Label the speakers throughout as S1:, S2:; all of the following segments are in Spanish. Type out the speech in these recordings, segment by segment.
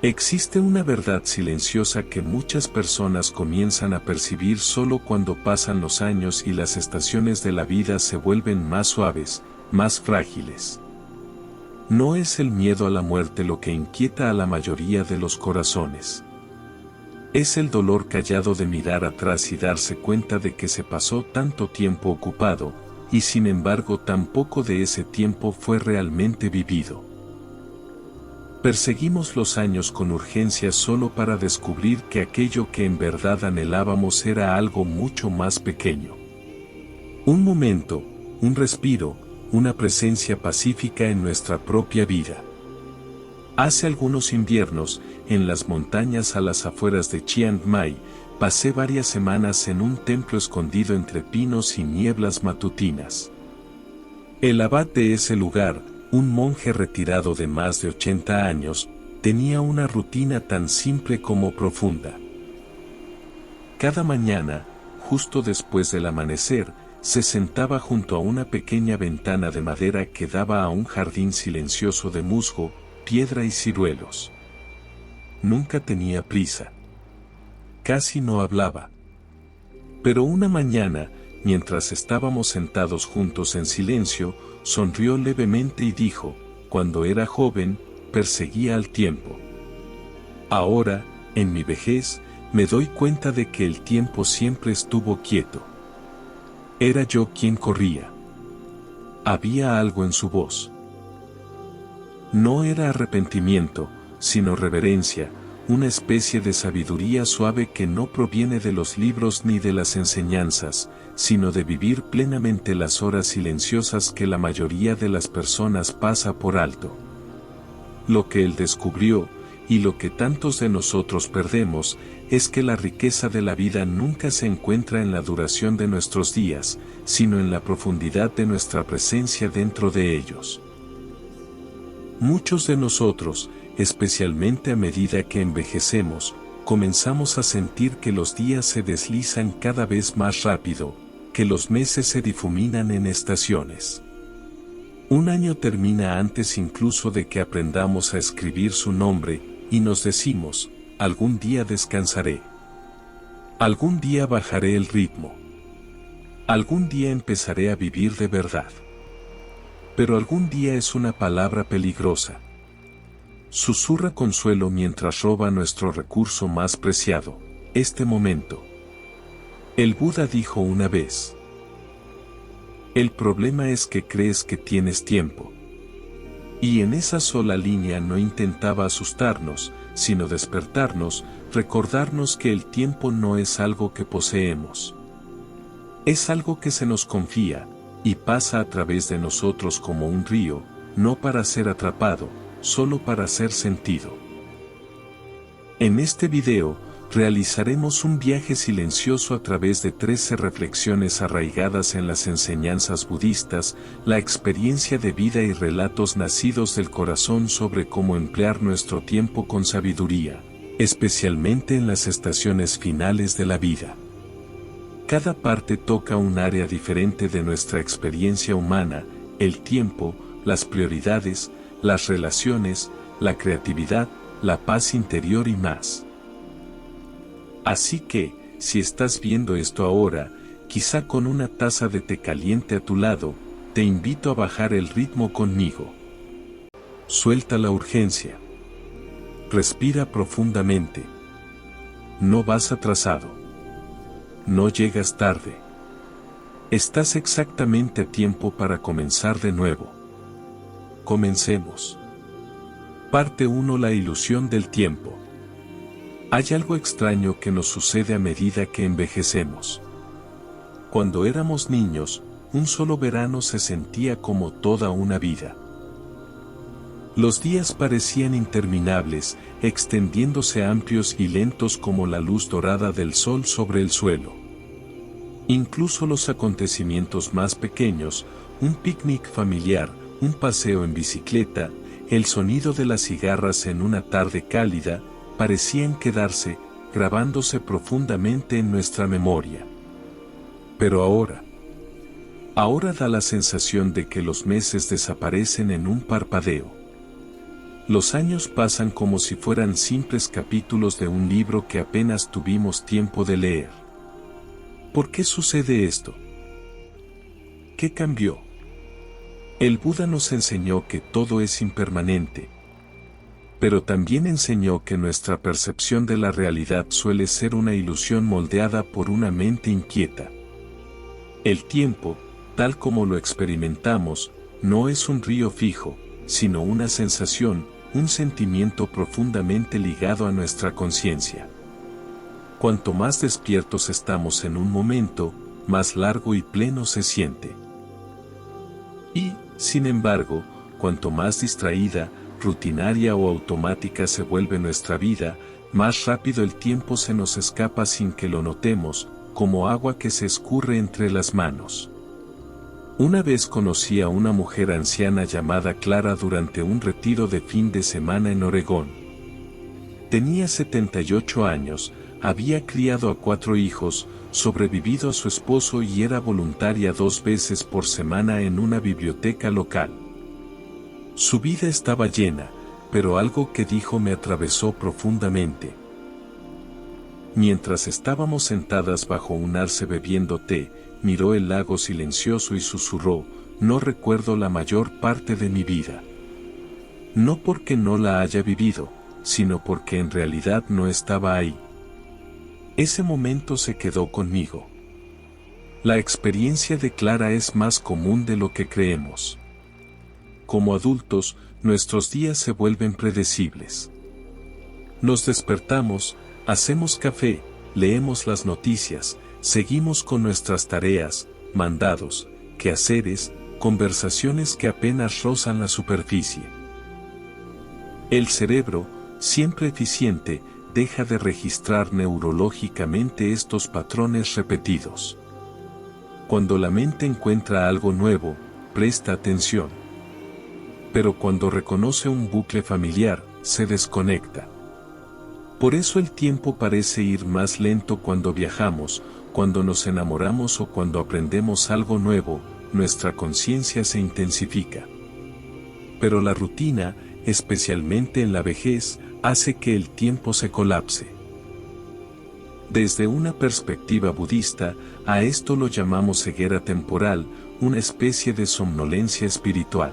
S1: Existe una verdad silenciosa que muchas personas comienzan a percibir solo cuando pasan los años y las estaciones de la vida se vuelven más suaves, más frágiles. No es el miedo a la muerte lo que inquieta a la mayoría de los corazones. Es el dolor callado de mirar atrás y darse cuenta de que se pasó tanto tiempo ocupado, y sin embargo tan poco de ese tiempo fue realmente vivido. Perseguimos los años con urgencia solo para descubrir que aquello que en verdad anhelábamos era algo mucho más pequeño. Un momento, un respiro, una presencia pacífica en nuestra propia vida. Hace algunos inviernos, en las montañas a las afueras de Chiang Mai, pasé varias semanas en un templo escondido entre pinos y nieblas matutinas. El abad de ese lugar, un monje retirado de más de 80 años, tenía una rutina tan simple como profunda. Cada mañana, justo después del amanecer, se sentaba junto a una pequeña ventana de madera que daba a un jardín silencioso de musgo, piedra y ciruelos. Nunca tenía prisa. Casi no hablaba. Pero una mañana, mientras estábamos sentados juntos en silencio, sonrió levemente y dijo: cuando era joven, perseguía al tiempo. Ahora, en mi vejez, me doy cuenta de que el tiempo siempre estuvo quieto. Era yo quien corría. Había algo en su voz. No era arrepentimiento, sino reverencia, una especie de sabiduría suave que no proviene de los libros ni de las enseñanzas, sino de vivir plenamente las horas silenciosas que la mayoría de las personas pasa por alto. Lo que él descubrió, y lo que tantos de nosotros perdemos, es que la riqueza de la vida nunca se encuentra en la duración de nuestros días, sino en la profundidad de nuestra presencia dentro de ellos. Muchos de nosotros, especialmente a medida que envejecemos, comenzamos a sentir que los días se deslizan cada vez más rápido, que los meses se difuminan en estaciones. Un año termina antes incluso de que aprendamos a escribir su nombre, y nos decimos: algún día descansaré. Algún día bajaré el ritmo. Algún día empezaré a vivir de verdad. Pero algún día es una palabra peligrosa. Susurra consuelo mientras roba nuestro recurso más preciado, este momento. El Buda dijo una vez: el problema es que crees que tienes tiempo. Y en esa sola línea no intentaba asustarnos, sino despertarnos, recordarnos que el tiempo no es algo que poseemos. Es algo que se nos confía, y pasa a través de nosotros como un río, no para ser atrapado, solo para ser sentido. En este video, realizaremos un viaje silencioso a través de 13 reflexiones arraigadas en las enseñanzas budistas, la experiencia de vida y relatos nacidos del corazón sobre cómo emplear nuestro tiempo con sabiduría, especialmente en las estaciones finales de la vida. Cada parte toca un área diferente de nuestra experiencia humana: el tiempo, las prioridades, las relaciones, la creatividad, la paz interior y más. Así que, si estás viendo esto ahora, quizá con una taza de té caliente a tu lado, te invito a bajar el ritmo conmigo. Suelta la urgencia. Respira profundamente. No vas atrasado. No llegas tarde. Estás exactamente a tiempo para comenzar de nuevo. Comencemos. Parte 1: la ilusión del tiempo. Hay algo extraño que nos sucede a medida que envejecemos. Cuando éramos niños, un solo verano se sentía como toda una vida. Los días parecían interminables, extendiéndose amplios y lentos como la luz dorada del sol sobre el suelo. Incluso los acontecimientos más pequeños, un picnic familiar, un paseo en bicicleta, el sonido de las cigarras en una tarde cálida, parecían quedarse, grabándose profundamente en nuestra memoria. Pero ahora da la sensación de que los meses desaparecen en un parpadeo. Los años pasan como si fueran simples capítulos de un libro que apenas tuvimos tiempo de leer. ¿Por qué sucede esto? ¿Qué cambió? El Buda nos enseñó que todo es impermanente, pero también enseñó que nuestra percepción de la realidad suele ser una ilusión moldeada por una mente inquieta. El tiempo, tal como lo experimentamos, no es un río fijo, sino una sensación, un sentimiento profundamente ligado a nuestra conciencia. Cuanto más despiertos estamos en un momento, más largo y pleno se siente. Y, sin embargo, cuanto más distraída, rutinaria o automática se vuelve nuestra vida, más rápido el tiempo se nos escapa sin que lo notemos, como agua que se escurre entre las manos. Una vez conocí a una mujer anciana llamada Clara durante un retiro de fin de semana en Oregón. Tenía 78 años, había criado a 4 hijos, sobrevivido a su esposo y era voluntaria 2 veces por semana en una biblioteca local. Su vida estaba llena, pero algo que dijo me atravesó profundamente. Mientras estábamos sentadas bajo un arce bebiendo té, miró el lago silencioso y susurró: no recuerdo la mayor parte de mi vida. No porque no la haya vivido, sino porque en realidad no estaba ahí. Ese momento se quedó conmigo. La experiencia de Clara es más común de lo que creemos. Como adultos, nuestros días se vuelven predecibles. Nos despertamos, hacemos café, leemos las noticias, seguimos con nuestras tareas, mandados, quehaceres, conversaciones que apenas rozan la superficie. El cerebro, siempre eficiente, deja de registrar neurológicamente estos patrones repetidos. Cuando la mente encuentra algo nuevo, presta atención. Pero cuando reconoce un bucle familiar, se desconecta. Por eso el tiempo parece ir más lento cuando viajamos, cuando nos enamoramos o cuando aprendemos algo nuevo, nuestra conciencia se intensifica. Pero la rutina, especialmente en la vejez, hace que el tiempo se colapse. Desde una perspectiva budista, a esto lo llamamos ceguera temporal, una especie de somnolencia espiritual.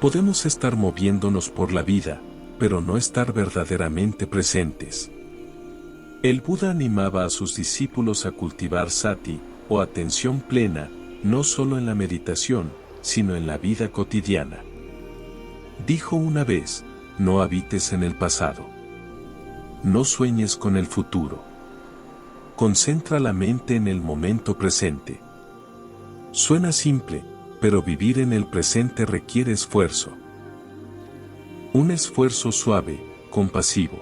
S1: Podemos estar moviéndonos por la vida, pero no estar verdaderamente presentes. El Buda animaba a sus discípulos a cultivar sati, o atención plena, no solo en la meditación, sino en la vida cotidiana. Dijo una vez: no habites en el pasado. No sueñes con el futuro. Concentra la mente en el momento presente. Suena simple, pero vivir en el presente requiere esfuerzo. Un esfuerzo suave, compasivo.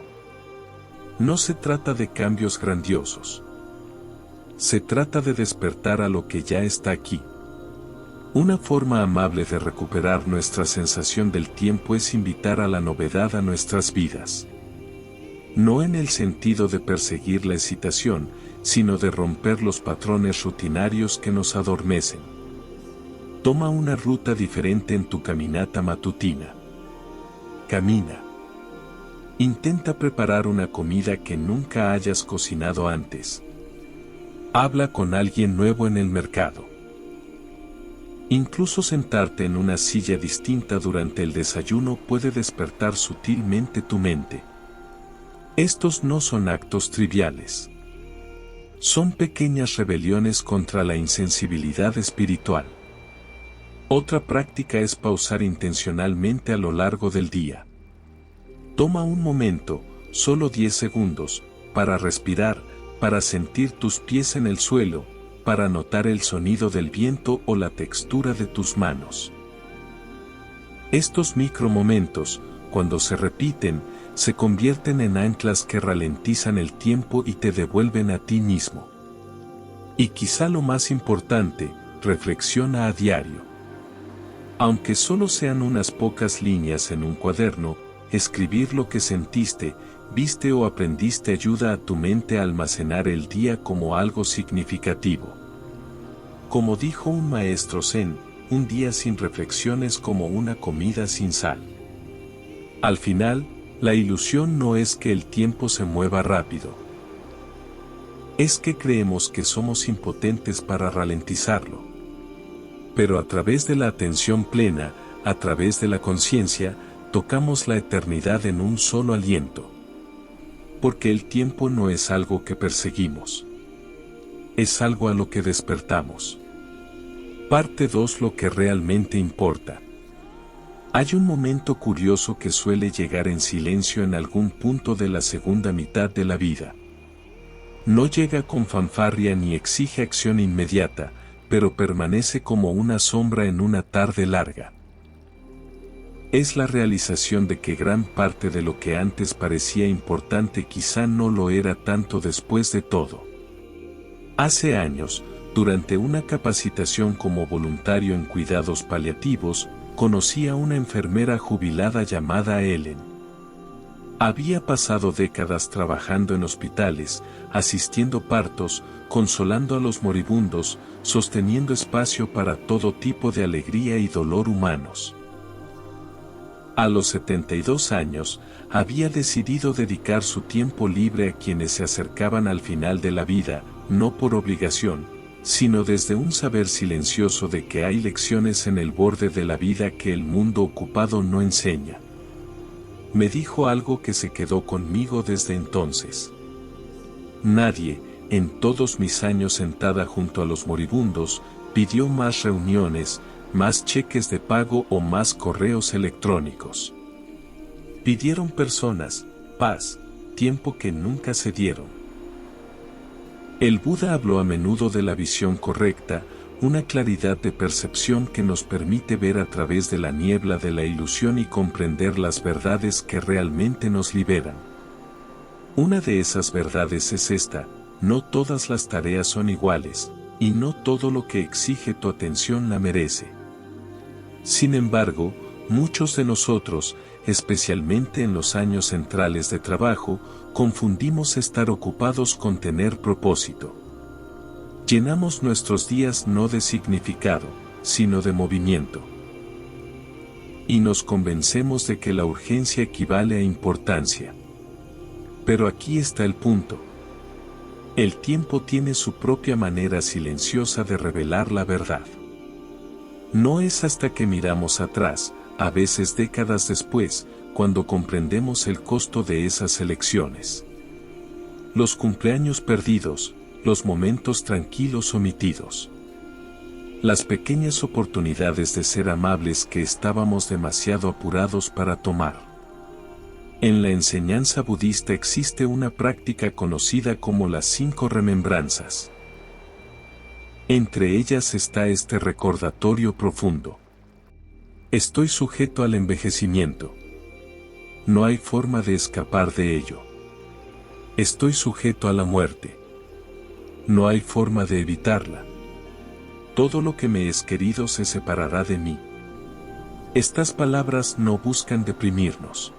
S1: No se trata de cambios grandiosos. Se trata de despertar a lo que ya está aquí. Una forma amable de recuperar nuestra sensación del tiempo es invitar a la novedad a nuestras vidas. No en el sentido de perseguir la excitación, sino de romper los patrones rutinarios que nos adormecen. Toma una ruta diferente en tu caminata matutina. Camina. Intenta preparar una comida que nunca hayas cocinado antes. Habla con alguien nuevo en el mercado. Incluso sentarte en una silla distinta durante el desayuno puede despertar sutilmente tu mente. Estos no son actos triviales. Son pequeñas rebeliones contra la insensibilidad espiritual. Otra práctica es pausar intencionalmente a lo largo del día. Toma un momento, solo 10 segundos, para respirar, para sentir tus pies en el suelo, para notar el sonido del viento o la textura de tus manos. Estos micromomentos, cuando se repiten, se convierten en anclas que ralentizan el tiempo y te devuelven a ti mismo. Y quizá lo más importante, reflexiona a diario. Aunque solo sean unas pocas líneas en un cuaderno, escribir lo que sentiste, viste o aprendiste ayuda a tu mente a almacenar el día como algo significativo. Como dijo un maestro zen, un día sin reflexión es como una comida sin sal. Al final, la ilusión no es que el tiempo se mueva rápido. Es que creemos que somos impotentes para ralentizarlo. Pero a través de la atención plena, a través de la conciencia, tocamos la eternidad en un solo aliento. Porque el tiempo no es algo que perseguimos. Es algo a lo que despertamos. Parte 2. Lo que realmente importa. Hay un momento curioso que suele llegar en silencio en algún punto de la segunda mitad de la vida. No llega con fanfarria ni exige acción inmediata, pero permanece como una sombra en una tarde larga. Es la realización de que gran parte de lo que antes parecía importante quizá no lo era tanto después de todo. Hace años, durante una capacitación como voluntario en cuidados paliativos, conocí a una enfermera jubilada llamada Ellen. Había pasado décadas trabajando en hospitales, asistiendo partos, consolando a los moribundos, sosteniendo espacio para todo tipo de alegría y dolor humanos. A los 72 años, había decidido dedicar su tiempo libre a quienes se acercaban al final de la vida, no por obligación, sino desde un saber silencioso de que hay lecciones en el borde de la vida que el mundo ocupado no enseña. Me dijo algo que se quedó conmigo desde entonces. Nadie, en todos mis años sentada junto a los moribundos, pidió más reuniones, más cheques de pago o más correos electrónicos. Pidieron personas, paz, tiempo que nunca se dieron. El Buda habló a menudo de la visión correcta, una claridad de percepción que nos permite ver a través de la niebla de la ilusión y comprender las verdades que realmente nos liberan. Una de esas verdades es esta: no todas las tareas son iguales, y no todo lo que exige tu atención la merece. Sin embargo, muchos de nosotros, especialmente en los años centrales de trabajo, confundimos estar ocupados con tener propósito. Llenamos nuestros días no de significado, sino de movimiento. Y nos convencemos de que la urgencia equivale a importancia. Pero aquí está el punto. El tiempo tiene su propia manera silenciosa de revelar la verdad. No es hasta que miramos atrás, a veces décadas después, cuando comprendemos el costo de esas elecciones. Los cumpleaños perdidos, los momentos tranquilos omitidos. Las pequeñas oportunidades de ser amables que estábamos demasiado apurados para tomar. En la enseñanza budista existe una práctica conocida como las 5 remembranzas. Entre ellas está este recordatorio profundo. Estoy sujeto al envejecimiento. No hay forma de escapar de ello. Estoy sujeto a la muerte. No hay forma de evitarla. Todo lo que me es querido se separará de mí. Estas palabras no buscan deprimirnos.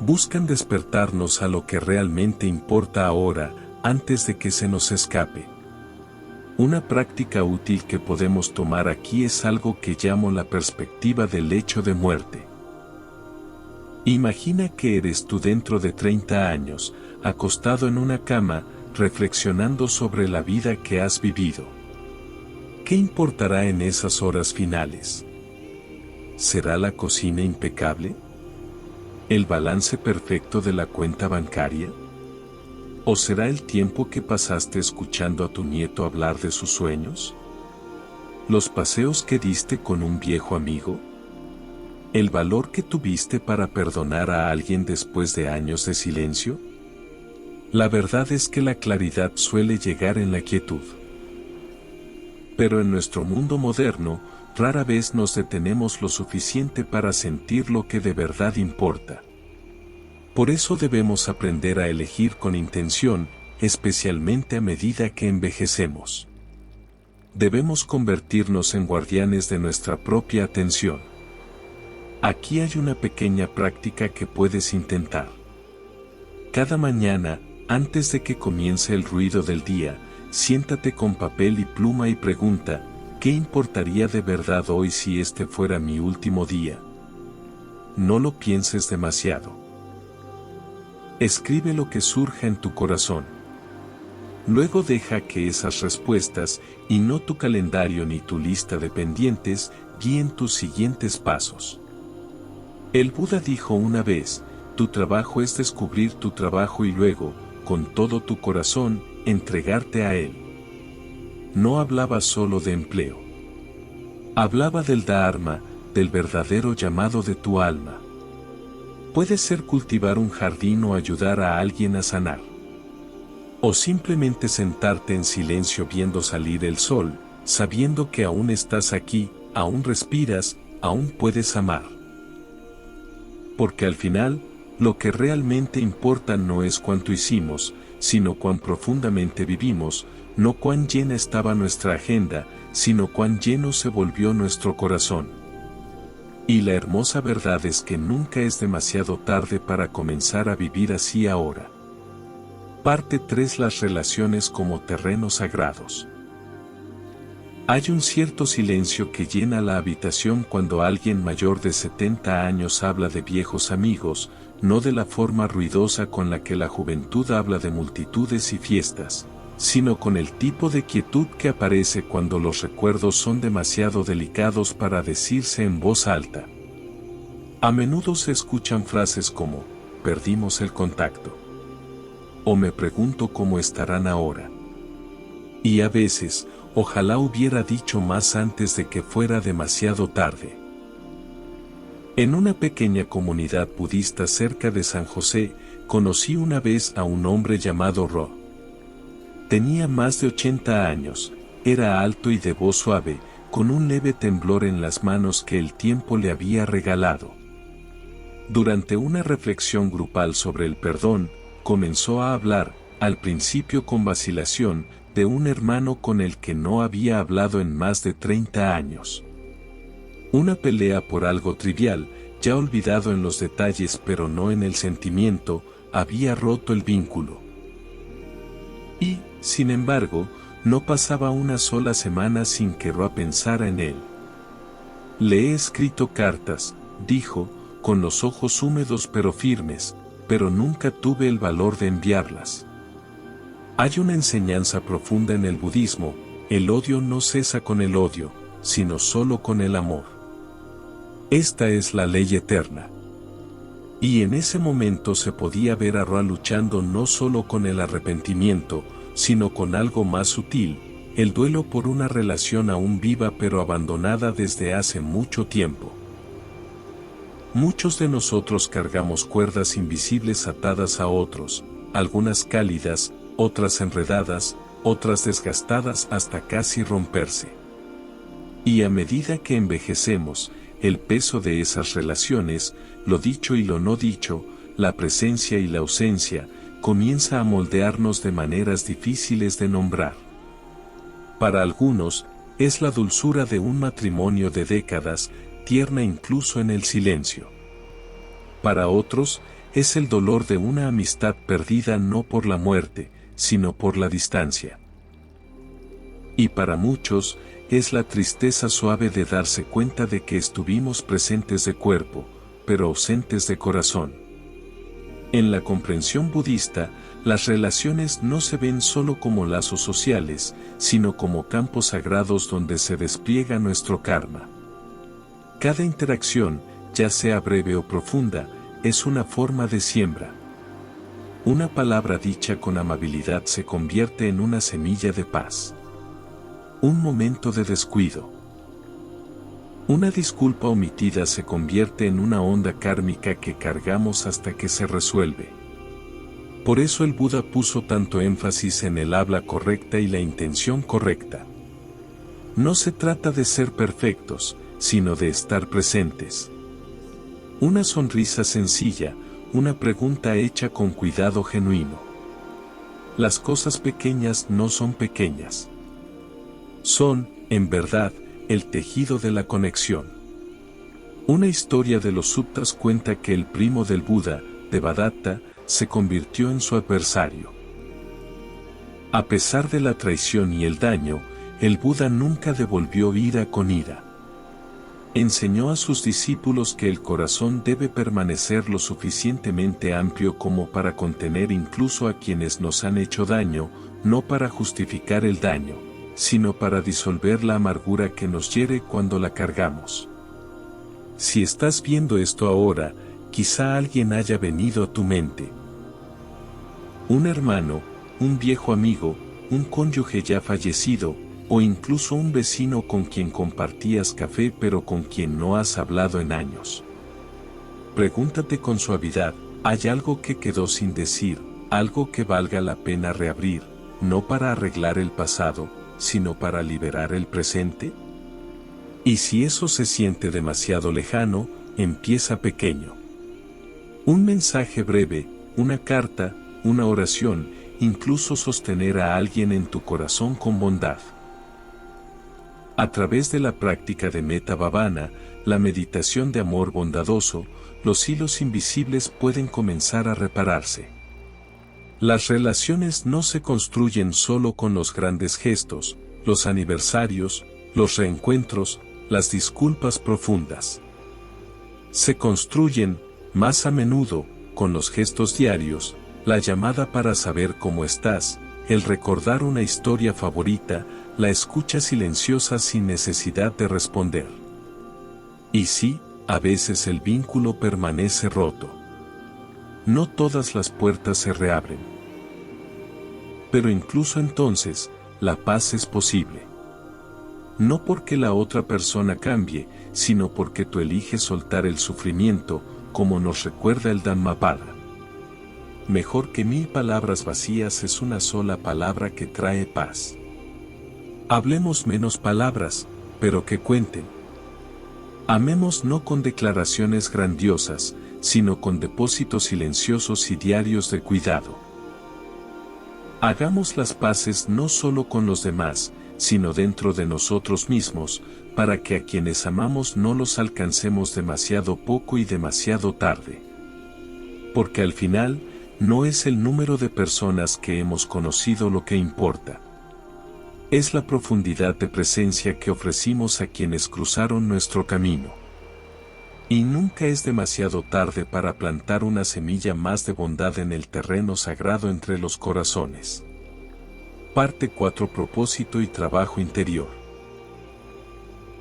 S1: Buscan despertarnos a lo que realmente importa ahora, antes de que se nos escape. Una práctica útil que podemos tomar aquí es algo que llamo la perspectiva del hecho de muerte. Imagina que eres tú dentro de 30 años, acostado en una cama, reflexionando sobre la vida que has vivido. ¿Qué importará en esas horas finales? ¿Será la cocina impecable? ¿El balance perfecto de la cuenta bancaria? ¿O será el tiempo que pasaste escuchando a tu nieto hablar de sus sueños? ¿Los paseos que diste con un viejo amigo? ¿El valor que tuviste para perdonar a alguien después de años de silencio? La verdad es que la claridad suele llegar en la quietud. Pero en nuestro mundo moderno, rara vez nos detenemos lo suficiente para sentir lo que de verdad importa. Por eso debemos aprender a elegir con intención, especialmente a medida que envejecemos. Debemos convertirnos en guardianes de nuestra propia atención. Aquí hay una pequeña práctica que puedes intentar. Cada mañana, antes de que comience el ruido del día, siéntate con papel y pluma y pregunta: ¿qué importaría de verdad hoy si este fuera mi último día? no lo pienses demasiado. Escribe lo que surja en tu corazón. Luego deja que esas respuestas, y no tu calendario ni tu lista de pendientes, guíen tus siguientes pasos. El Buda dijo una vez, tu trabajo es descubrir tu trabajo y luego, con todo tu corazón, entregarte a él. No hablaba solo de empleo. Hablaba del Dharma, del verdadero llamado de tu alma. Puede ser cultivar un jardín o ayudar a alguien a sanar. O simplemente sentarte en silencio viendo salir el sol, sabiendo que aún estás aquí, aún respiras, aún puedes amar. Porque al final, lo que realmente importa no es cuánto hicimos, sino cuán profundamente vivimos, no cuán llena estaba nuestra agenda, sino cuán lleno se volvió nuestro corazón. Y la hermosa verdad es que nunca es demasiado tarde para comenzar a vivir así ahora. Parte 3. Las relaciones como terrenos sagrados. Hay un cierto silencio que llena la habitación cuando alguien mayor de 70 años habla de viejos amigos, no de la forma ruidosa con la que la juventud habla de multitudes y fiestas, sino con el tipo de quietud que aparece cuando los recuerdos son demasiado delicados para decirse en voz alta. A menudo se escuchan frases como, perdimos el contacto. O me pregunto cómo estarán ahora. Y a veces, ojalá hubiera dicho más antes de que fuera demasiado tarde. En una pequeña comunidad budista cerca de San José, conocí una vez a un hombre llamado Ro. Tenía más de 80 años, era alto y de voz suave, con un leve temblor en las manos que el tiempo le había regalado. Durante una reflexión grupal sobre el perdón, comenzó a hablar, al principio con vacilación, de un hermano con el que no había hablado en más de 30 años. Una pelea por algo trivial, ya olvidado en los detalles pero no en el sentimiento, había roto el vínculo. Y, sin embargo, no pasaba una sola semana sin que Roa pensara en él. Le he escrito cartas, dijo, con los ojos húmedos pero firmes, pero nunca tuve el valor de enviarlas. Hay una enseñanza profunda en el budismo, el odio no cesa con el odio, sino solo con el amor. Esta es la ley eterna. Y en ese momento se podía ver a Roa luchando no solo con el arrepentimiento, sino con algo más sutil, el duelo por una relación aún viva pero abandonada desde hace mucho tiempo. Muchos de nosotros cargamos cuerdas invisibles atadas a otros, algunas cálidas, otras enredadas, otras desgastadas hasta casi romperse. Y a medida que envejecemos, el peso de esas relaciones, lo dicho y lo no dicho, la presencia y la ausencia, comienza a moldearnos de maneras difíciles de nombrar. Para algunos, es la dulzura de un matrimonio de décadas, tierna incluso en el silencio. Para otros, es el dolor de una amistad perdida no por la muerte, sino por la distancia. Y para muchos, es la tristeza suave de darse cuenta de que estuvimos presentes de cuerpo, pero ausentes de corazón. En la comprensión budista, las relaciones no se ven solo como lazos sociales, sino como campos sagrados donde se despliega nuestro karma. Cada interacción, ya sea breve o profunda, es una forma de siembra. Una palabra dicha con amabilidad se convierte en una semilla de paz. Un momento de descuido. Una disculpa omitida se convierte en una onda kármica que cargamos hasta que se resuelve. Por eso el Buda puso tanto énfasis en el habla correcta y la intención correcta. No se trata de ser perfectos, sino de estar presentes. Una sonrisa sencilla, una pregunta hecha con cuidado genuino. Las cosas pequeñas no son pequeñas. Son, en verdad, el tejido de la conexión. Una historia de los suttas cuenta que el primo del Buda, Devadatta, se convirtió en su adversario. A pesar de la traición y el daño, el Buda nunca devolvió ira con ira. Enseñó a sus discípulos que el corazón debe permanecer lo suficientemente amplio como para contener incluso a quienes nos han hecho daño, no para justificar el daño, sino para disolver la amargura que nos hiere cuando la cargamos. Si estás viendo esto ahora, quizá alguien haya venido a tu mente. Un hermano, un viejo amigo, un cónyuge ya fallecido, o incluso un vecino con quien compartías café pero con quien no has hablado en años. Pregúntate con suavidad, ¿hay algo que quedó sin decir, algo que valga la pena reabrir, no para arreglar el pasado, sino para liberar el presente? Y si eso se siente demasiado lejano, empieza pequeño. Un mensaje breve, una carta, una oración, incluso sostener a alguien en tu corazón con bondad. A través de la práctica de Metta Bhavana, la meditación de amor bondadoso, los hilos invisibles pueden comenzar a repararse. Las relaciones no se construyen solo con los grandes gestos, los aniversarios, los reencuentros, las disculpas profundas. Se construyen, más a menudo, con los gestos diarios, la llamada para saber cómo estás, el recordar una historia favorita, la escucha silenciosa sin necesidad de responder. Y sí, a veces el vínculo permanece roto. No todas las puertas se reabren. Pero incluso entonces, la paz es posible. No porque la otra persona cambie, sino porque tú eliges soltar el sufrimiento, como nos recuerda el Dhammapada. Mejor que 1000 palabras vacías es una sola palabra que trae paz. Hablemos menos palabras, pero que cuenten. Amemos no con declaraciones grandiosas, sino con depósitos silenciosos y diarios de cuidado. Hagamos las paces no solo con los demás, sino dentro de nosotros mismos, para que a quienes amamos no los alcancemos demasiado poco y demasiado tarde. Porque al final, no es el número de personas que hemos conocido lo que importa. Es la profundidad de presencia que ofrecimos a quienes cruzaron nuestro camino. Y nunca es demasiado tarde para plantar una semilla más de bondad en el terreno sagrado entre los corazones. Parte 4. Propósito y trabajo interior.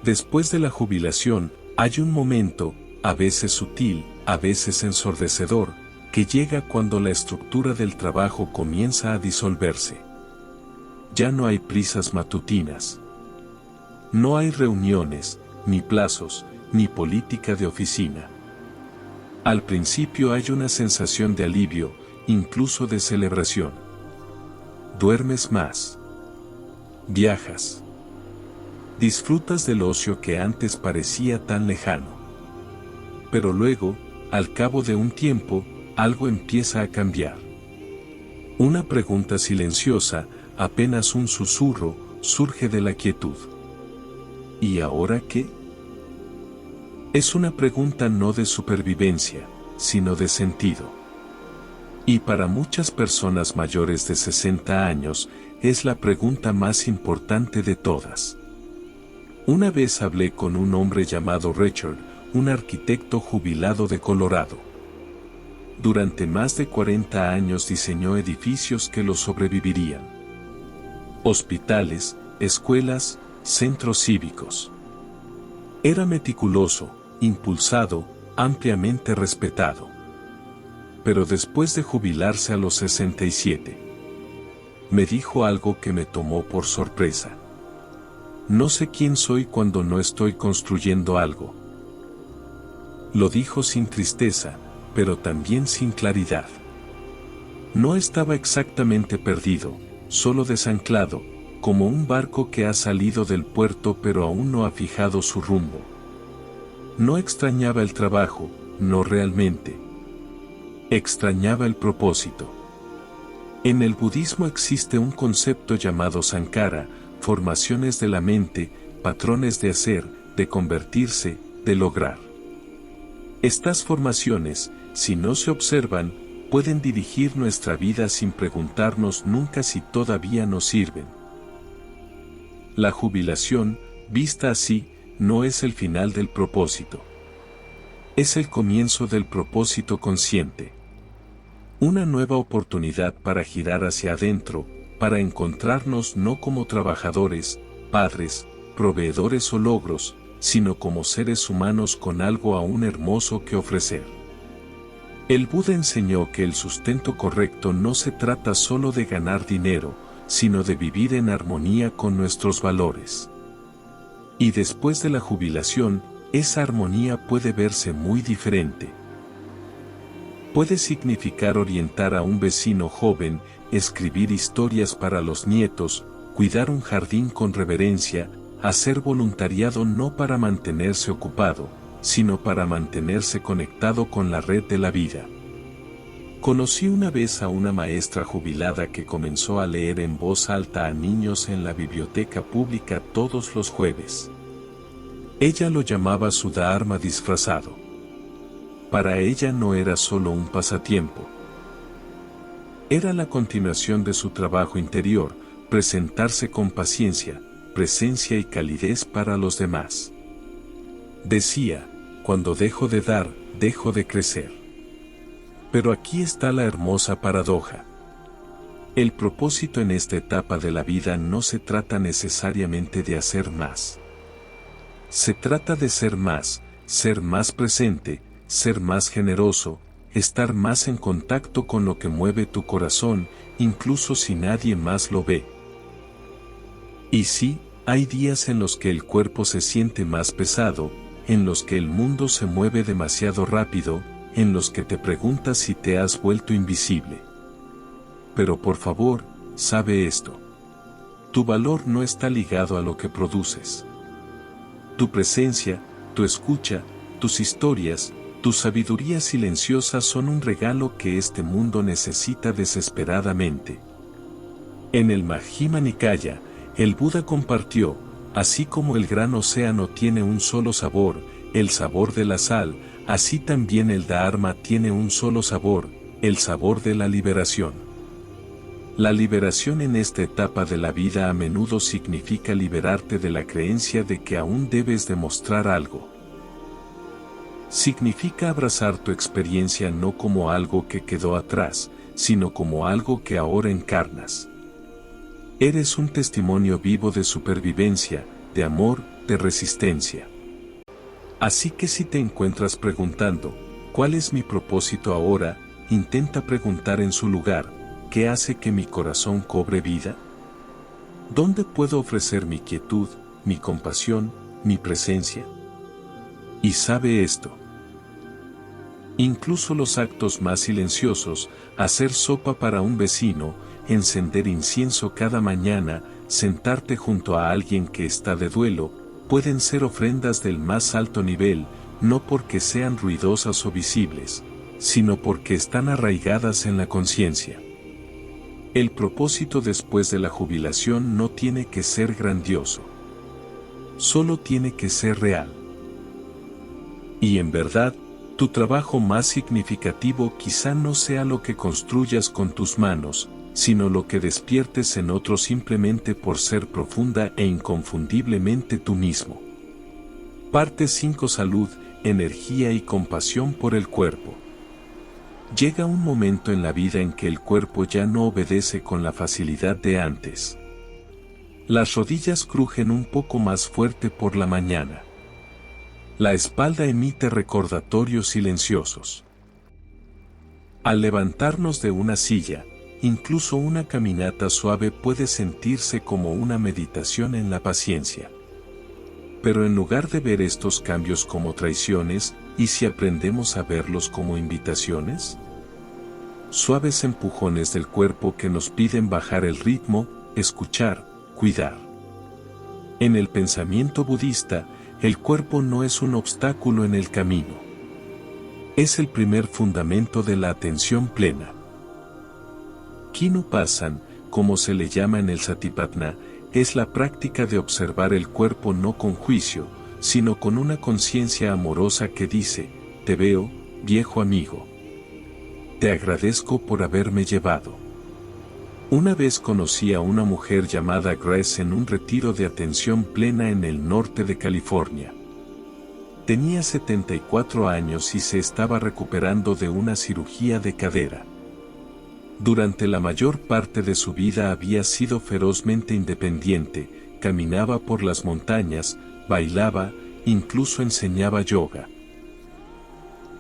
S1: Después de la jubilación, hay un momento, a veces sutil, a veces ensordecedor, que llega cuando la estructura del trabajo comienza a disolverse. Ya no hay prisas matutinas. No hay reuniones, ni plazos, ni política de oficina. Al principio hay una sensación de alivio, incluso de celebración. Duermes más. Viajas. Disfrutas del ocio que antes parecía tan lejano. Pero luego, al cabo de un tiempo, algo empieza a cambiar. Una pregunta silenciosa, apenas un susurro, surge de la quietud. ¿Y ahora qué? Es una pregunta no de supervivencia, sino de sentido. Y para muchas personas mayores de 60 años, es la pregunta más importante de todas. Una vez hablé con un hombre llamado Richard, un arquitecto jubilado de Colorado. Durante más de 40 años diseñó edificios que lo sobrevivirían. Hospitales, escuelas, centros cívicos. Era meticuloso, impulsado, ampliamente respetado. Pero después de jubilarse a los 67, me dijo algo que me tomó por sorpresa. No sé quién soy cuando no estoy construyendo algo. Lo dijo sin tristeza, pero también sin claridad. No estaba exactamente perdido, solo desanclado, como un barco que ha salido del puerto pero aún no ha fijado su rumbo. No extrañaba el trabajo, no realmente. Extrañaba el propósito. En el budismo existe un concepto llamado Sankara, formaciones de la mente, patrones de hacer, de convertirse, de lograr. Estas formaciones, si no se observan, pueden dirigir nuestra vida sin preguntarnos nunca si todavía nos sirven. La jubilación, vista así, no es el final del propósito. Es el comienzo del propósito consciente. Una nueva oportunidad para girar hacia adentro, para encontrarnos no como trabajadores, padres, proveedores o logros, sino como seres humanos con algo aún hermoso que ofrecer. El Buda enseñó que el sustento correcto no se trata solo de ganar dinero, sino de vivir en armonía con nuestros valores. Y después de la jubilación, esa armonía puede verse muy diferente. Puede significar orientar a un vecino joven, escribir historias para los nietos, cuidar un jardín con reverencia, hacer voluntariado no para mantenerse ocupado, sino para mantenerse conectado con la red de la vida. Conocí una vez a una maestra jubilada que comenzó a leer en voz alta a niños en la biblioteca pública todos los jueves. Ella lo llamaba su dharma disfrazado. Para ella no era solo un pasatiempo. Era la continuación de su trabajo interior, presentarse con paciencia, presencia y calidez para los demás. Decía, cuando dejo de dar, dejo de crecer. Pero aquí está la hermosa paradoja. El propósito en esta etapa de la vida no se trata necesariamente de hacer más. Se trata de ser más presente, ser más generoso, estar más en contacto con lo que mueve tu corazón, incluso si nadie más lo ve. Y sí, hay días en los que el cuerpo se siente más pesado, en los que el mundo se mueve demasiado rápido, en los que te preguntas si te has vuelto invisible. Pero por favor, sabe esto. Tu valor no está ligado a lo que produces. Tu presencia, tu escucha, tus historias, tu sabiduría silenciosa son un regalo que este mundo necesita desesperadamente. En el Majjhima Nikaya, el Buda compartió, así como el gran océano tiene un solo sabor, el sabor de la sal, así también el Dharma tiene un solo sabor, el sabor de la liberación. La liberación en esta etapa de la vida a menudo significa liberarte de la creencia de que aún debes demostrar algo. Significa abrazar tu experiencia no como algo que quedó atrás, sino como algo que ahora encarnas. Eres un testimonio vivo de supervivencia, de amor, de resistencia. Así que si te encuentras preguntando, ¿cuál es mi propósito ahora?, intenta preguntar en su lugar, ¿qué hace que mi corazón cobre vida? ¿Dónde puedo ofrecer mi quietud, mi compasión, mi presencia? Y sabe esto. Incluso los actos más silenciosos, hacer sopa para un vecino, encender incienso cada mañana, sentarte junto a alguien que está de duelo, pueden ser ofrendas del más alto nivel, no porque sean ruidosas o visibles, sino porque están arraigadas en la conciencia. El propósito después de la jubilación no tiene que ser grandioso. Solo tiene que ser real. Y en verdad, tu trabajo más significativo quizá no sea lo que construyas con tus manos, sino lo que despiertes en otros simplemente por ser profunda e inconfundiblemente tú mismo. Parte 5. Salud, energía y compasión por el cuerpo. Llega un momento en la vida en que el cuerpo ya no obedece con la facilidad de antes. Las rodillas crujen un poco más fuerte por la mañana. La espalda emite recordatorios silenciosos. Al levantarnos de una silla, incluso una caminata suave puede sentirse como una meditación en la paciencia. Pero en lugar de ver estos cambios como traiciones, ¿y si aprendemos a verlos como invitaciones? Suaves empujones del cuerpo que nos piden bajar el ritmo, escuchar, cuidar. En el pensamiento budista, el cuerpo no es un obstáculo en el camino. Es el primer fundamento de la atención plena. Kinupasan, como se le llama en el Satipatthana, es la práctica de observar el cuerpo no con juicio, sino con una conciencia amorosa que dice, te veo, viejo amigo. Te agradezco por haberme llevado. Una vez conocí a una mujer llamada Grace en un retiro de atención plena en el norte de California. Tenía 74 años y se estaba recuperando de una cirugía de cadera. Durante la mayor parte de su vida había sido ferozmente independiente, caminaba por las montañas, bailaba, incluso enseñaba yoga.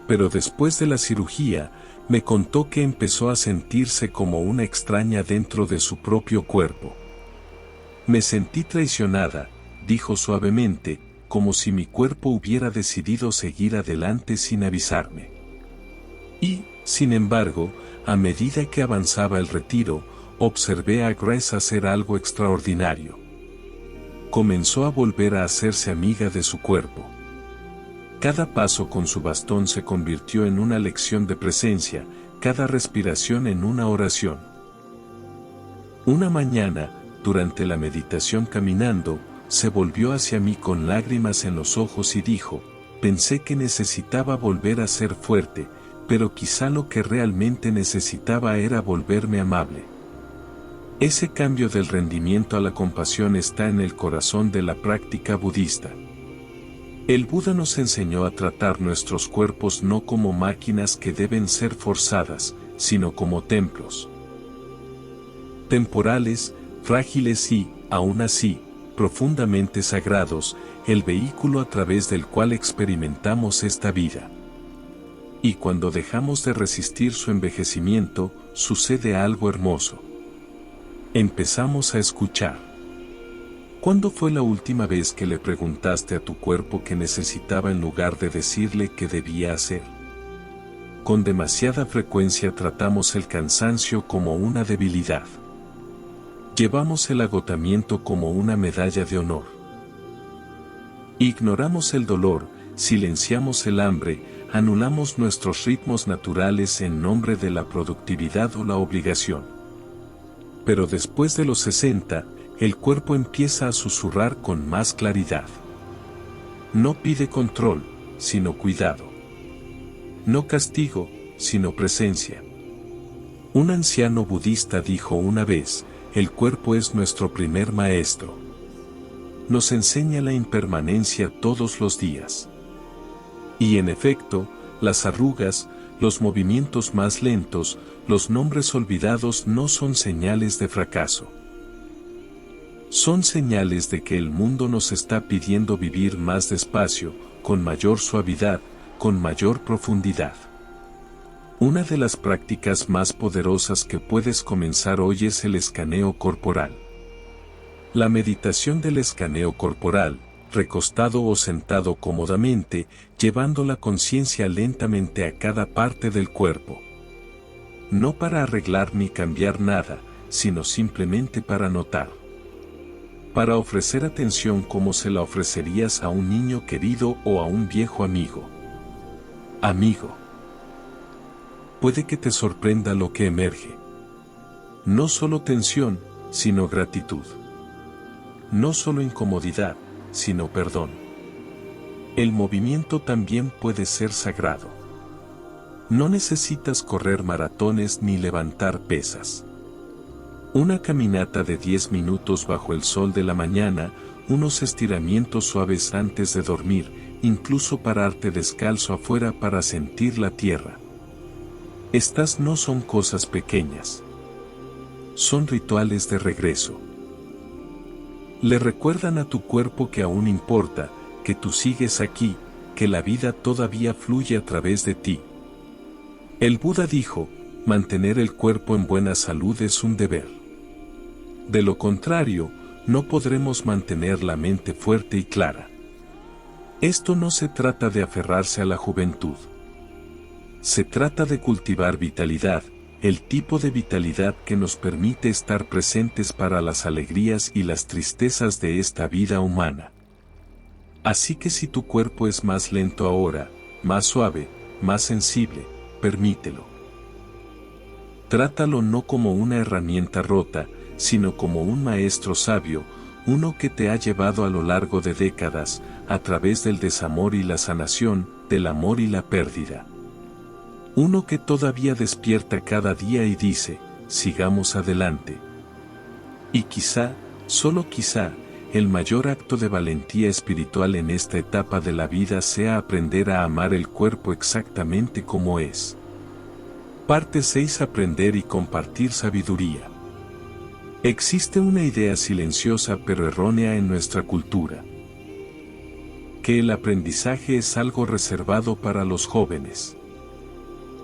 S1: Pero después de la cirugía, me contó que empezó a sentirse como una extraña dentro de su propio cuerpo. Me sentí traicionada, dijo suavemente, como si mi cuerpo hubiera decidido seguir adelante sin avisarme. Y, sin embargo, a medida que avanzaba el retiro, observé a Grace hacer algo extraordinario. Comenzó a volver a hacerse amiga de su cuerpo. Cada paso con su bastón se convirtió en una lección de presencia, cada respiración en una oración. Una mañana, durante la meditación caminando, se volvió hacia mí con lágrimas en los ojos y dijo, pensé que necesitaba volver a ser fuerte, pero quizá lo que realmente necesitaba era volverme amable. Ese cambio del rendimiento a la compasión está en el corazón de la práctica budista. El Buda nos enseñó a tratar nuestros cuerpos no como máquinas que deben ser forzadas, sino como templos. Temporales, frágiles y, aún así, profundamente sagrados, el vehículo a través del cual experimentamos esta vida. Y cuando dejamos de resistir su envejecimiento, sucede algo hermoso. Empezamos a escuchar. ¿Cuándo fue la última vez que le preguntaste a tu cuerpo qué necesitaba en lugar de decirle qué debía hacer? Con demasiada frecuencia tratamos el cansancio como una debilidad. Llevamos el agotamiento como una medalla de honor. Ignoramos el dolor, silenciamos el hambre, anulamos nuestros ritmos naturales en nombre de la productividad o la obligación. Pero después de los 60, el cuerpo empieza a susurrar con más claridad. No pide control, sino cuidado. No castigo, sino presencia. Un anciano budista dijo una vez, el cuerpo es nuestro primer maestro. Nos enseña la impermanencia todos los días. Y en efecto, las arrugas, los movimientos más lentos, los nombres olvidados no son señales de fracaso. Son señales de que el mundo nos está pidiendo vivir más despacio, con mayor suavidad, con mayor profundidad. Una de las prácticas más poderosas que puedes comenzar hoy es el escaneo corporal. La meditación del escaneo corporal, recostado o sentado cómodamente, llevando la conciencia lentamente a cada parte del cuerpo. No para arreglar ni cambiar nada, sino simplemente para notar. Para ofrecer atención como se la ofrecerías a un niño querido o a un viejo amigo. Amigo. Puede que te sorprenda lo que emerge. No solo tensión, sino gratitud. No solo incomodidad, sino perdón. El movimiento también puede ser sagrado. No necesitas correr maratones ni levantar pesas. Una caminata de 10 minutos bajo el sol de la mañana, unos estiramientos suaves antes de dormir, incluso pararte descalzo afuera para sentir la tierra. Estas no son cosas pequeñas. Son rituales de regreso. Le recuerdan a tu cuerpo que aún importa, que tú sigues aquí, que la vida todavía fluye a través de ti. El Buda dijo, mantener el cuerpo en buena salud es un deber. De lo contrario, no podremos mantener la mente fuerte y clara. Esto no se trata de aferrarse a la juventud. Se trata de cultivar vitalidad, el tipo de vitalidad que nos permite estar presentes para las alegrías y las tristezas de esta vida humana. Así que si tu cuerpo es más lento ahora, más suave, más sensible, permítelo. Trátalo no como una herramienta rota, sino como un maestro sabio, uno que te ha llevado a lo largo de décadas, a través del desamor y la sanación, del amor y la pérdida. Uno que todavía despierta cada día y dice, sigamos adelante. Y quizá, solo quizá, el mayor acto de valentía espiritual en esta etapa de la vida sea aprender a amar el cuerpo exactamente como es. Parte 6. Aprender y compartir sabiduría. Existe una idea silenciosa pero errónea en nuestra cultura, que el aprendizaje es algo reservado para los jóvenes,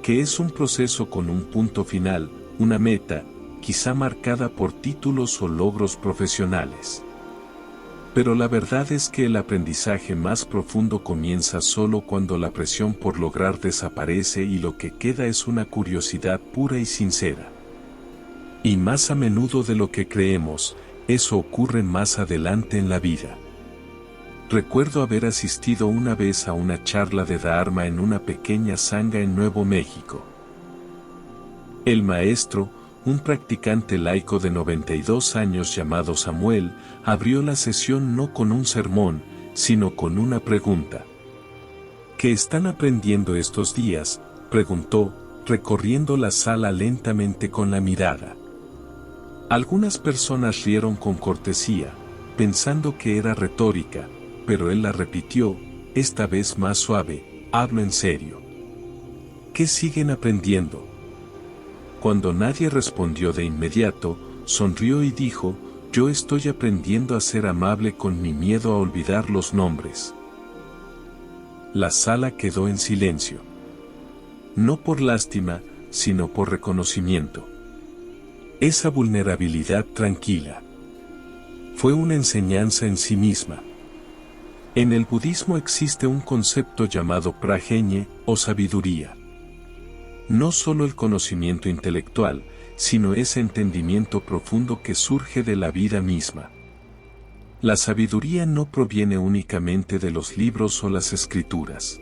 S1: que es un proceso con un punto final, una meta, quizá marcada por títulos o logros profesionales. Pero la verdad es que el aprendizaje más profundo comienza solo cuando la presión por lograr desaparece y lo que queda es una curiosidad pura y sincera. Y más a menudo de lo que creemos, eso ocurre más adelante en la vida. Recuerdo haber asistido una vez a una charla de Dharma en una pequeña sangha en Nuevo México. El maestro, un practicante laico de 92 años llamado Samuel, abrió la sesión no con un sermón, sino con una pregunta. ¿Qué están aprendiendo estos días?, preguntó, recorriendo la sala lentamente con la mirada. Algunas personas rieron con cortesía, pensando que era retórica, pero él la repitió, esta vez más suave, hablo en serio. ¿Qué siguen aprendiendo? Cuando nadie respondió de inmediato, sonrió y dijo, yo estoy aprendiendo a ser amable con mi miedo a olvidar los nombres. La sala quedó en silencio. No por lástima, sino por reconocimiento. Esa vulnerabilidad tranquila fue una enseñanza en sí misma. En el budismo existe un concepto llamado prajña, o sabiduría. No solo el conocimiento intelectual, sino ese entendimiento profundo que surge de la vida misma. La sabiduría no proviene únicamente de los libros o las escrituras.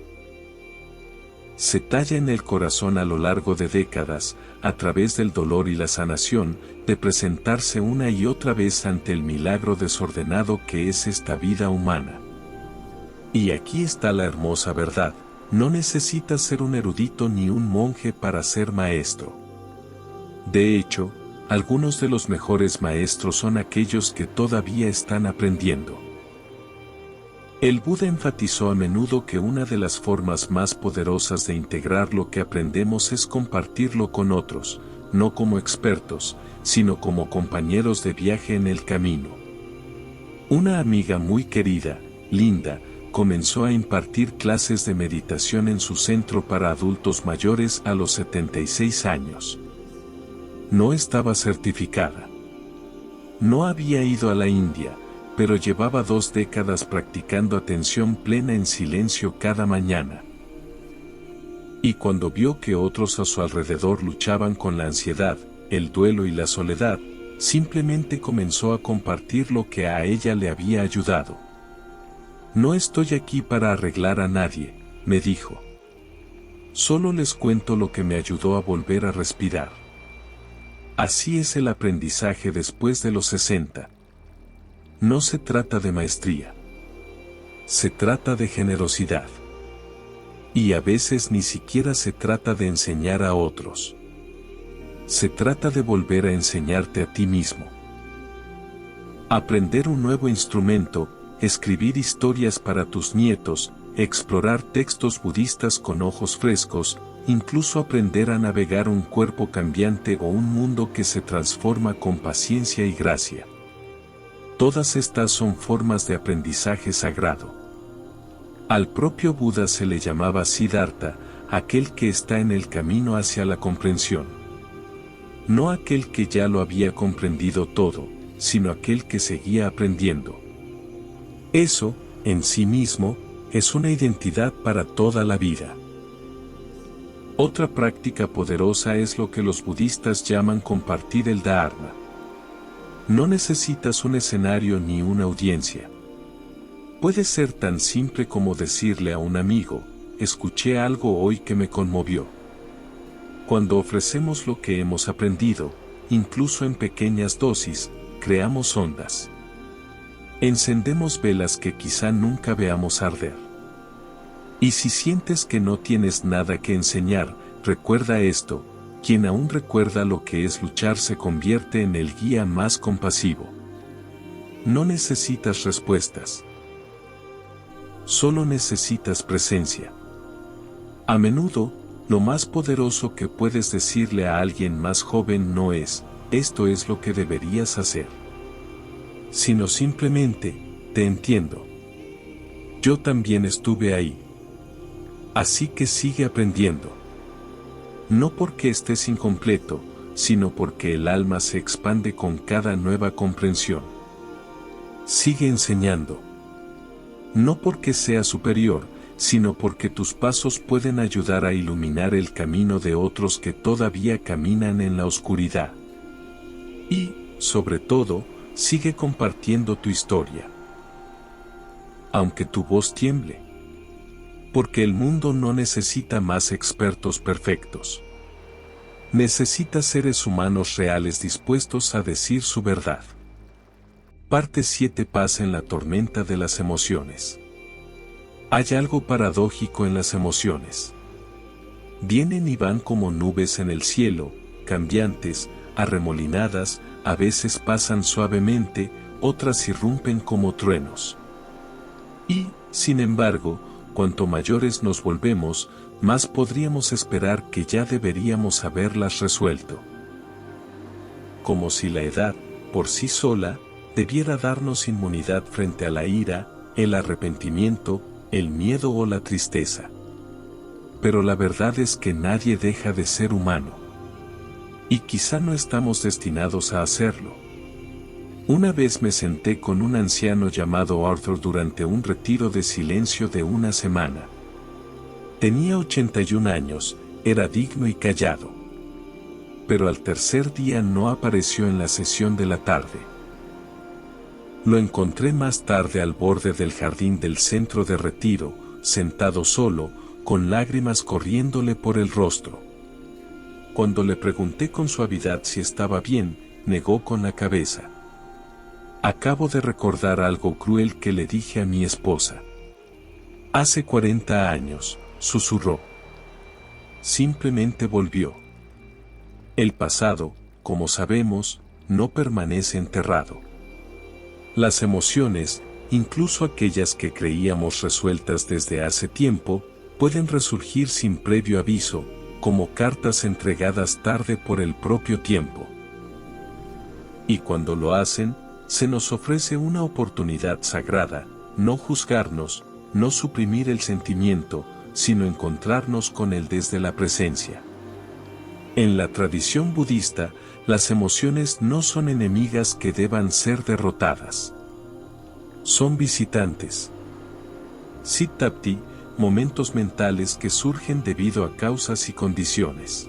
S1: Se talla en el corazón a lo largo de décadas, a través del dolor y la sanación, de presentarse una y otra vez ante el milagro desordenado que es esta vida humana. Y aquí está la hermosa verdad, no necesitas ser un erudito ni un monje para ser maestro. De hecho, algunos de los mejores maestros son aquellos que todavía están aprendiendo. El Buda enfatizó a menudo que una de las formas más poderosas de integrar lo que aprendemos es compartirlo con otros, no como expertos, sino como compañeros de viaje en el camino. Una amiga muy querida, Linda, comenzó a impartir clases de meditación en su centro para adultos mayores a los 76 años. No estaba certificada. No había ido a la India, pero llevaba 2 décadas practicando atención plena en silencio cada mañana. Y cuando vio que otros a su alrededor luchaban con la ansiedad, el duelo y la soledad, simplemente comenzó a compartir lo que a ella le había ayudado. No estoy aquí para arreglar a nadie, me dijo. Solo les cuento lo que me ayudó a volver a respirar. Así es el aprendizaje después de los 60. No se trata de maestría. Se trata de generosidad. Y a veces ni siquiera se trata de enseñar a otros. Se trata de volver a enseñarte a ti mismo. Aprender un nuevo instrumento, escribir historias para tus nietos, explorar textos budistas con ojos frescos, incluso aprender a navegar un cuerpo cambiante o un mundo que se transforma con paciencia y gracia. Todas estas son formas de aprendizaje sagrado. Al propio Buda se le llamaba Siddhartha, aquel que está en el camino hacia la comprensión. No aquel que ya lo había comprendido todo, sino aquel que seguía aprendiendo. Eso, en sí mismo, es una identidad para toda la vida. Otra práctica poderosa es lo que los budistas llaman compartir el Dharma. No necesitas un escenario ni una audiencia. Puede ser tan simple como decirle a un amigo, escuché algo hoy que me conmovió. Cuando ofrecemos lo que hemos aprendido, incluso en pequeñas dosis, creamos ondas. Encendemos velas que quizá nunca veamos arder. Y si sientes que no tienes nada que enseñar, recuerda esto, Quien aún recuerda lo que es luchar se convierte en el guía más compasivo. No necesitas respuestas. Solo necesitas presencia. A menudo, lo más poderoso que puedes decirle a alguien más joven no es, esto es lo que deberías hacer, sino simplemente, te entiendo. Yo también estuve ahí. Así que sigue aprendiendo. No porque estés incompleto, sino porque el alma se expande con cada nueva comprensión. Sigue enseñando. No porque seas superior, sino porque tus pasos pueden ayudar a iluminar el camino de otros que todavía caminan en la oscuridad. Y, sobre todo, sigue compartiendo tu historia. Aunque tu voz tiemble. Porque el mundo no necesita más expertos perfectos. Necesita seres humanos reales dispuestos a decir su verdad. Parte 7. Paz en la tormenta de las emociones. Hay algo paradójico en las emociones. Vienen y van como nubes en el cielo, cambiantes, arremolinadas, a veces pasan suavemente, otras irrumpen como truenos. Y, sin embargo, cuanto mayores nos volvemos, más podríamos esperar que ya deberíamos haberlas resuelto. Como si la edad, por sí sola, debiera darnos inmunidad frente a la ira, el arrepentimiento, el miedo o la tristeza. Pero la verdad es que nadie deja de ser humano. Y quizá no estamos destinados a hacerlo. Una vez me senté con un anciano llamado Arthur durante un retiro de silencio de una semana. Tenía 81 años, era digno y callado. Pero al tercer día no apareció en la sesión de la tarde. Lo encontré más tarde al borde del jardín del centro de retiro, sentado solo, con lágrimas corriéndole por el rostro. Cuando le pregunté con suavidad si estaba bien, negó con la cabeza. Acabo de recordar algo cruel que le dije a mi esposa. Hace 40 años, susurró. Simplemente volvió. El pasado, como sabemos, no permanece enterrado. Las emociones, incluso aquellas que creíamos resueltas desde hace tiempo, pueden resurgir sin previo aviso, como cartas entregadas tarde por el propio tiempo. Y cuando lo hacen, se nos ofrece una oportunidad sagrada, no juzgarnos, no suprimir el sentimiento, sino encontrarnos con él desde la presencia. En la tradición budista, las emociones no son enemigas que deban ser derrotadas. Son visitantes. Siddhapti, momentos mentales que surgen debido a causas y condiciones.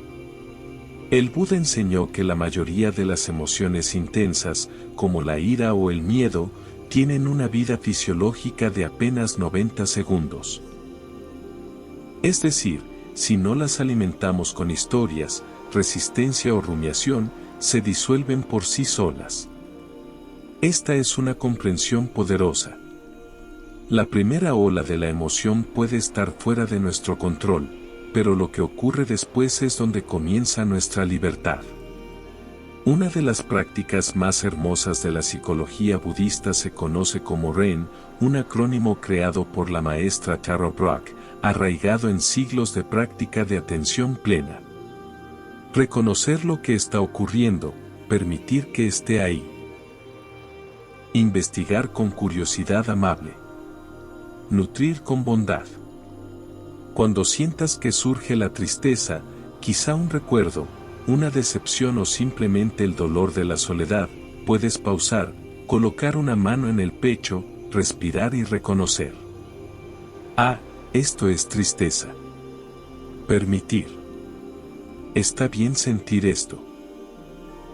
S1: El Buda enseñó que la mayoría de las emociones intensas, como la ira o el miedo, tienen una vida fisiológica de apenas 90 segundos. Es decir, si no las alimentamos con historias, resistencia o rumiación, se disuelven por sí solas. Esta es una comprensión poderosa. La primera ola de la emoción puede estar fuera de nuestro control, pero lo que ocurre después es donde comienza nuestra libertad. Una de las prácticas más hermosas de la psicología budista se conoce como Ren, un acrónimo creado por la maestra Tara Brach, arraigado en siglos de práctica de atención plena. Reconocer lo que está ocurriendo, permitir que esté ahí. Investigar con curiosidad amable. Nutrir con bondad. Cuando sientas que surge la tristeza, quizá un recuerdo, una decepción o simplemente el dolor de la soledad, puedes pausar, colocar una mano en el pecho, respirar y reconocer. Ah, esto es tristeza. Permitir. Está bien sentir esto.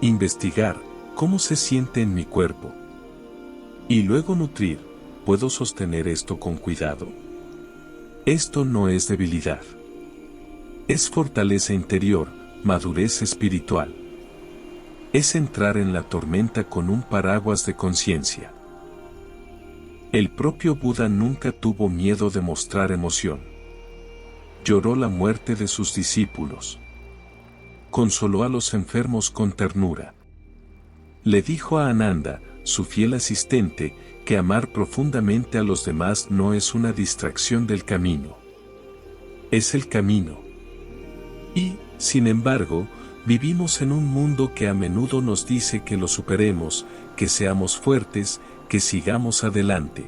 S1: Investigar, ¿cómo se siente en mi cuerpo? Y luego nutrir, ¿puedo sostener esto con cuidado? Esto no es debilidad. Es fortaleza interior, madurez espiritual. Es entrar en la tormenta con un paraguas de conciencia. El propio Buda nunca tuvo miedo de mostrar emoción. Lloró la muerte de sus discípulos. consoló a los enfermos con ternura. Le dijo a Ananda, su fiel asistente, que amar profundamente a los demás no es una distracción del camino. Es el camino. Y, sin embargo, vivimos en un mundo que a menudo nos dice que lo superemos, que seamos fuertes, que sigamos adelante.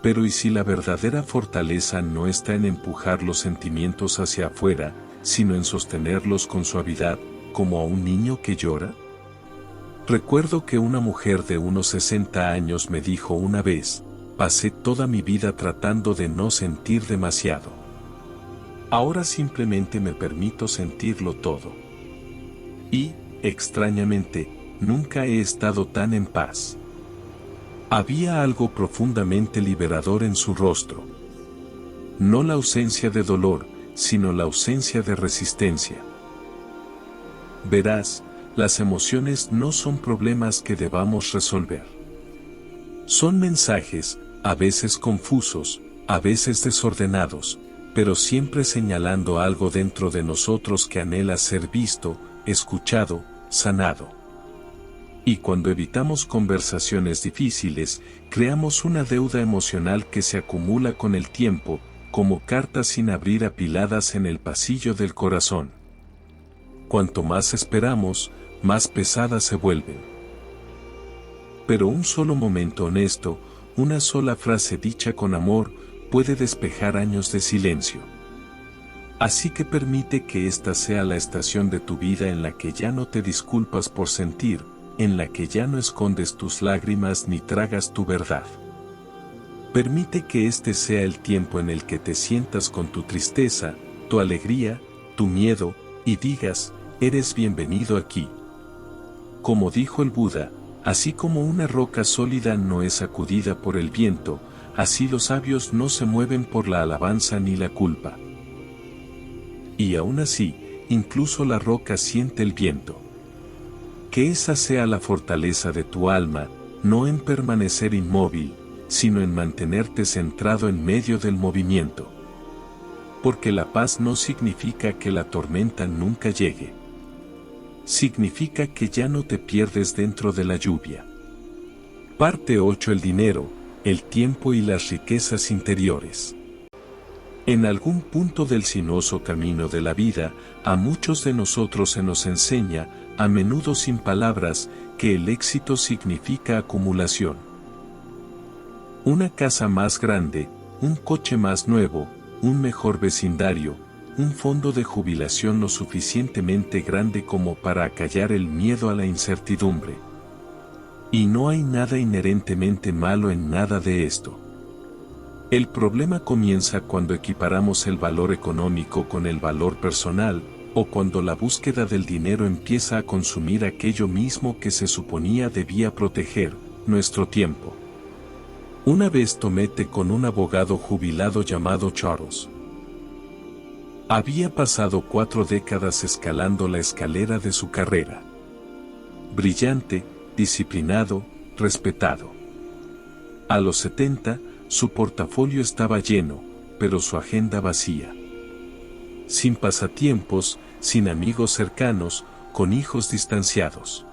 S1: Pero ¿y si la verdadera fortaleza no está en empujar los sentimientos hacia afuera, sino en sostenerlos con suavidad, como a un niño que llora? Recuerdo que una mujer de unos 60 años me dijo una vez, pasé toda mi vida tratando de no sentir demasiado. Ahora simplemente me permito sentirlo todo. Y, extrañamente, nunca he estado tan en paz. Había algo profundamente liberador en su rostro. No la ausencia de dolor, sino la ausencia de resistencia. Verás, las emociones no son problemas que debamos resolver. Son mensajes, a veces confusos, a veces desordenados, pero siempre señalando algo dentro de nosotros que anhela ser visto, escuchado, sanado. Y cuando evitamos conversaciones difíciles, creamos una deuda emocional que se acumula con el tiempo, como cartas sin abrir apiladas en el pasillo del corazón. Cuanto más esperamos, más pesadas se vuelven. Pero un solo momento honesto, una sola frase dicha con amor, puede despejar años de silencio. Así que permite que esta sea la estación de tu vida en la que ya no te disculpas por sentir, en la que ya no escondes tus lágrimas ni tragas tu verdad. Permite que este sea el tiempo en el que te sientas con tu tristeza, tu alegría, tu miedo, y digas, eres bienvenido aquí. Como dijo el Buda, así como una roca sólida no es sacudida por el viento, así los sabios no se mueven por la alabanza ni la culpa. Y aún así, incluso la roca siente el viento. Que esa sea la fortaleza de tu alma, no en permanecer inmóvil, sino en mantenerte centrado en medio del movimiento. Porque la paz no significa que la tormenta nunca llegue. Significa que ya no te pierdes dentro de la lluvia. Parte 8. El dinero, el tiempo y las riquezas interiores. En algún punto del sinuoso camino de la vida, a muchos de nosotros se nos enseña, a menudo sin palabras, que el éxito significa acumulación. Una casa más grande, un coche más nuevo, un mejor vecindario, un fondo de jubilación lo suficientemente grande como para acallar el miedo a la incertidumbre. Y no hay nada inherentemente malo en nada de esto. El problema comienza cuando equiparamos el valor económico con el valor personal, o cuando la búsqueda del dinero empieza a consumir aquello mismo que se suponía debía proteger, nuestro tiempo. Una vez tomé té con un abogado jubilado llamado Charles. Había pasado 4 décadas escalando la escalera de su carrera. Brillante, disciplinado, respetado. A los 70, su portafolio estaba lleno, pero su agenda vacía. Sin pasatiempos, sin amigos cercanos, con hijos distanciados.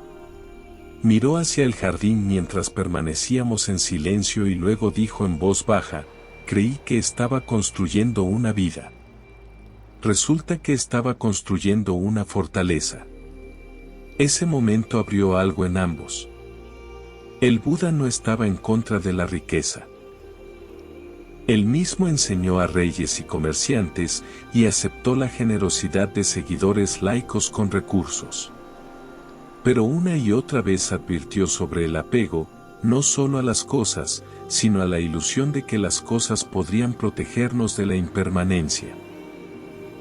S1: Miró hacia el jardín mientras permanecíamos en silencio y luego dijo en voz baja, creí que estaba construyendo una vida. Resulta que estaba construyendo una fortaleza. Ese momento abrió algo en ambos. El Buda no estaba en contra de la riqueza. Él mismo enseñó a reyes y comerciantes y aceptó la generosidad de seguidores laicos con recursos. Pero una y otra vez advirtió sobre el apego, no solo a las cosas, sino a la ilusión de que las cosas podrían protegernos de la impermanencia.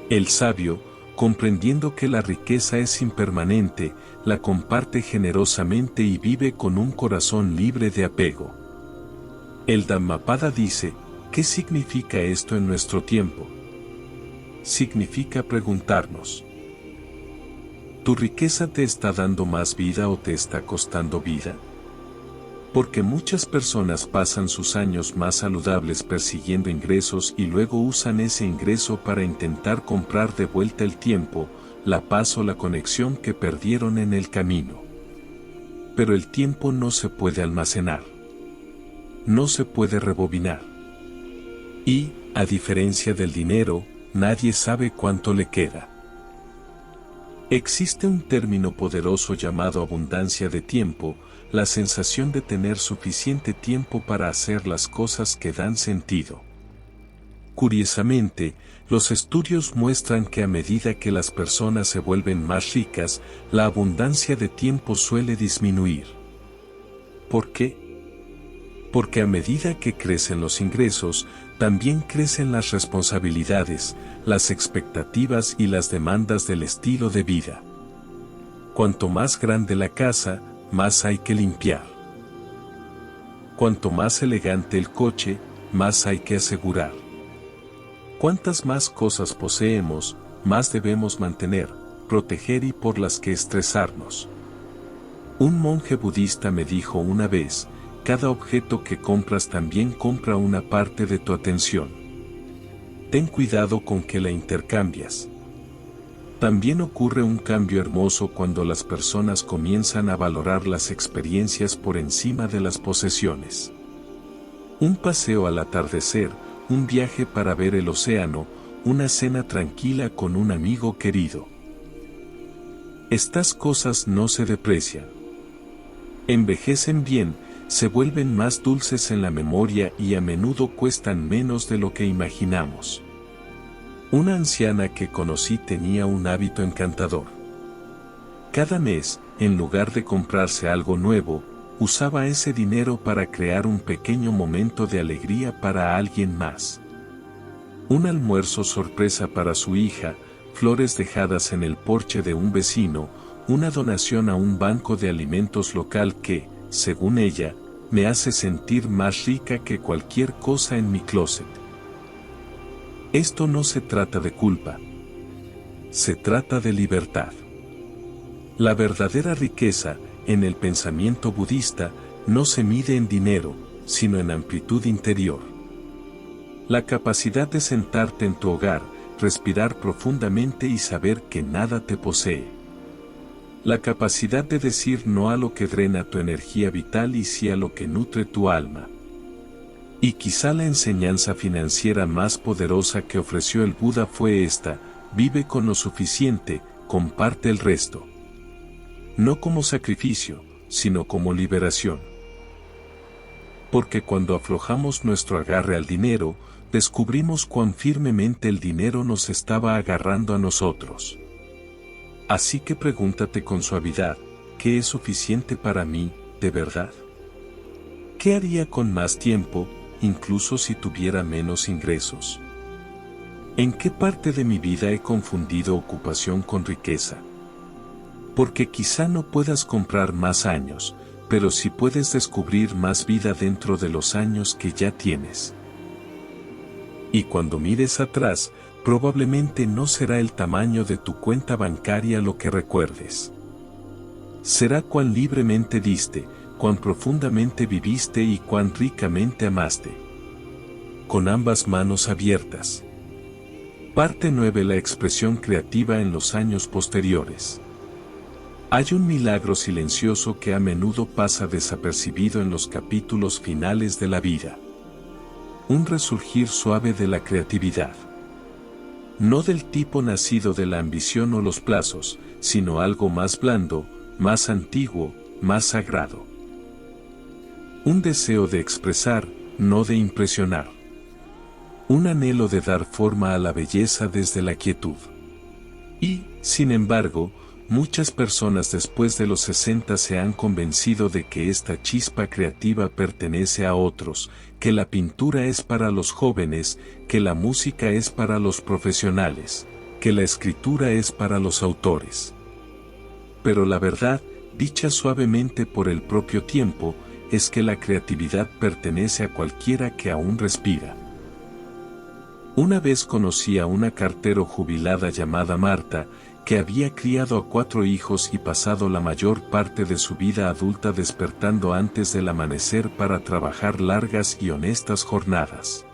S1: El sabio, comprendiendo que la riqueza es impermanente, la comparte generosamente y vive con un corazón libre de apego. El Dhammapada dice, ¿qué significa esto en nuestro tiempo? Significa preguntarnos, ¿tu riqueza te está dando más vida o te está costando vida? Porque muchas personas pasan sus años más saludables persiguiendo ingresos y luego usan ese ingreso para intentar comprar de vuelta el tiempo, la paz o la conexión que perdieron en el camino. Pero el tiempo no se puede almacenar. No se puede rebobinar. Y, a diferencia del dinero, nadie sabe cuánto le queda. Existe un término poderoso llamado abundancia de tiempo, la sensación de tener suficiente tiempo para hacer las cosas que dan sentido. Curiosamente, los estudios muestran que a medida que las personas se vuelven más ricas, la abundancia de tiempo suele disminuir. ¿Por qué? Porque a medida que crecen los ingresos, también crecen las responsabilidades, las expectativas y las demandas del estilo de vida. Cuanto más grande la casa, más hay que limpiar. Cuanto más elegante el coche, más hay que asegurar. Cuantas más cosas poseemos, más debemos mantener, proteger y por las que estresarnos. Un monje budista me dijo una vez, cada objeto que compras también compra una parte de tu atención. Ten cuidado con que la intercambias. También ocurre un cambio hermoso cuando las personas comienzan a valorar las experiencias por encima de las posesiones. Un paseo al atardecer, un viaje para ver el océano, una cena tranquila con un amigo querido. Estas cosas no se deprecian. Envejecen bien, se vuelven más dulces en la memoria y a menudo cuestan menos de lo que imaginamos. Una anciana que conocí tenía un hábito encantador. Cada mes, en lugar de comprarse algo nuevo, usaba ese dinero para crear un pequeño momento de alegría para alguien más. Un almuerzo sorpresa para su hija, flores dejadas en el porche de un vecino, una donación a un banco de alimentos local que, según ella, me hace sentir más rica que cualquier cosa en mi closet. Esto no se trata de culpa. Se trata de libertad. La verdadera riqueza, en el pensamiento budista, no se mide en dinero, sino en amplitud interior. La capacidad de sentarte en tu hogar, respirar profundamente y saber que nada te posee. La capacidad de decir no a lo que drena tu energía vital y sí a lo que nutre tu alma. Y quizá la enseñanza financiera más poderosa que ofreció el Buda fue esta: vive con lo suficiente, comparte el resto. No como sacrificio, sino como liberación. Porque cuando aflojamos nuestro agarre al dinero, descubrimos cuán firmemente el dinero nos estaba agarrando a nosotros. Así que pregúntate con suavidad, ¿qué es suficiente para mí, de verdad? ¿Qué haría con más tiempo, incluso si tuviera menos ingresos? ¿En qué parte de mi vida he confundido ocupación con riqueza? Porque quizá no puedas comprar más años, pero sí puedes descubrir más vida dentro de los años que ya tienes. Y cuando mires atrás, probablemente no será el tamaño de tu cuenta bancaria lo que recuerdes. Será cuán libremente diste, cuán profundamente viviste y cuán ricamente amaste. Con ambas manos abiertas. Parte 9. La expresión creativa en los años posteriores. Hay un milagro silencioso que a menudo pasa desapercibido en los capítulos finales de la vida. Un resurgir suave de la creatividad. No del tipo nacido de la ambición o los plazos, sino algo más blando, más antiguo, más sagrado. Un deseo de expresar, no de impresionar. Un anhelo de dar forma a la belleza desde la quietud. Y, sin embargo, muchas personas después de los 60 se han convencido de que esta chispa creativa pertenece a otros, que la pintura es para los jóvenes, que la música es para los profesionales, que la escritura es para los autores. Pero la verdad, dicha suavemente por el propio tiempo, es que la creatividad pertenece a cualquiera que aún respira. Una vez conocí a una cartero jubilada llamada Marta, que había criado a 4 hijos y pasado la mayor parte de su vida adulta despertando antes del amanecer para trabajar largas y honestas jornadas.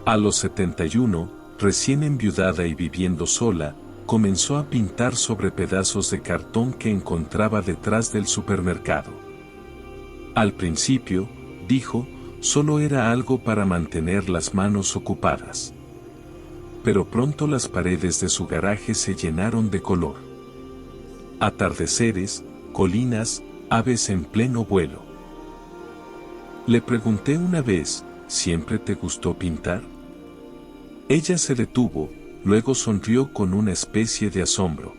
S1: A los 71, recién enviudada y viviendo sola, comenzó a pintar sobre pedazos de cartón que encontraba detrás del supermercado. Al principio, dijo, solo era algo para mantener las manos ocupadas. Pero pronto las paredes de su garaje se llenaron de color. Atardeceres, colinas, aves en pleno vuelo. Le pregunté una vez, ¿siempre te gustó pintar? Ella se detuvo, luego sonrió con una especie de asombro.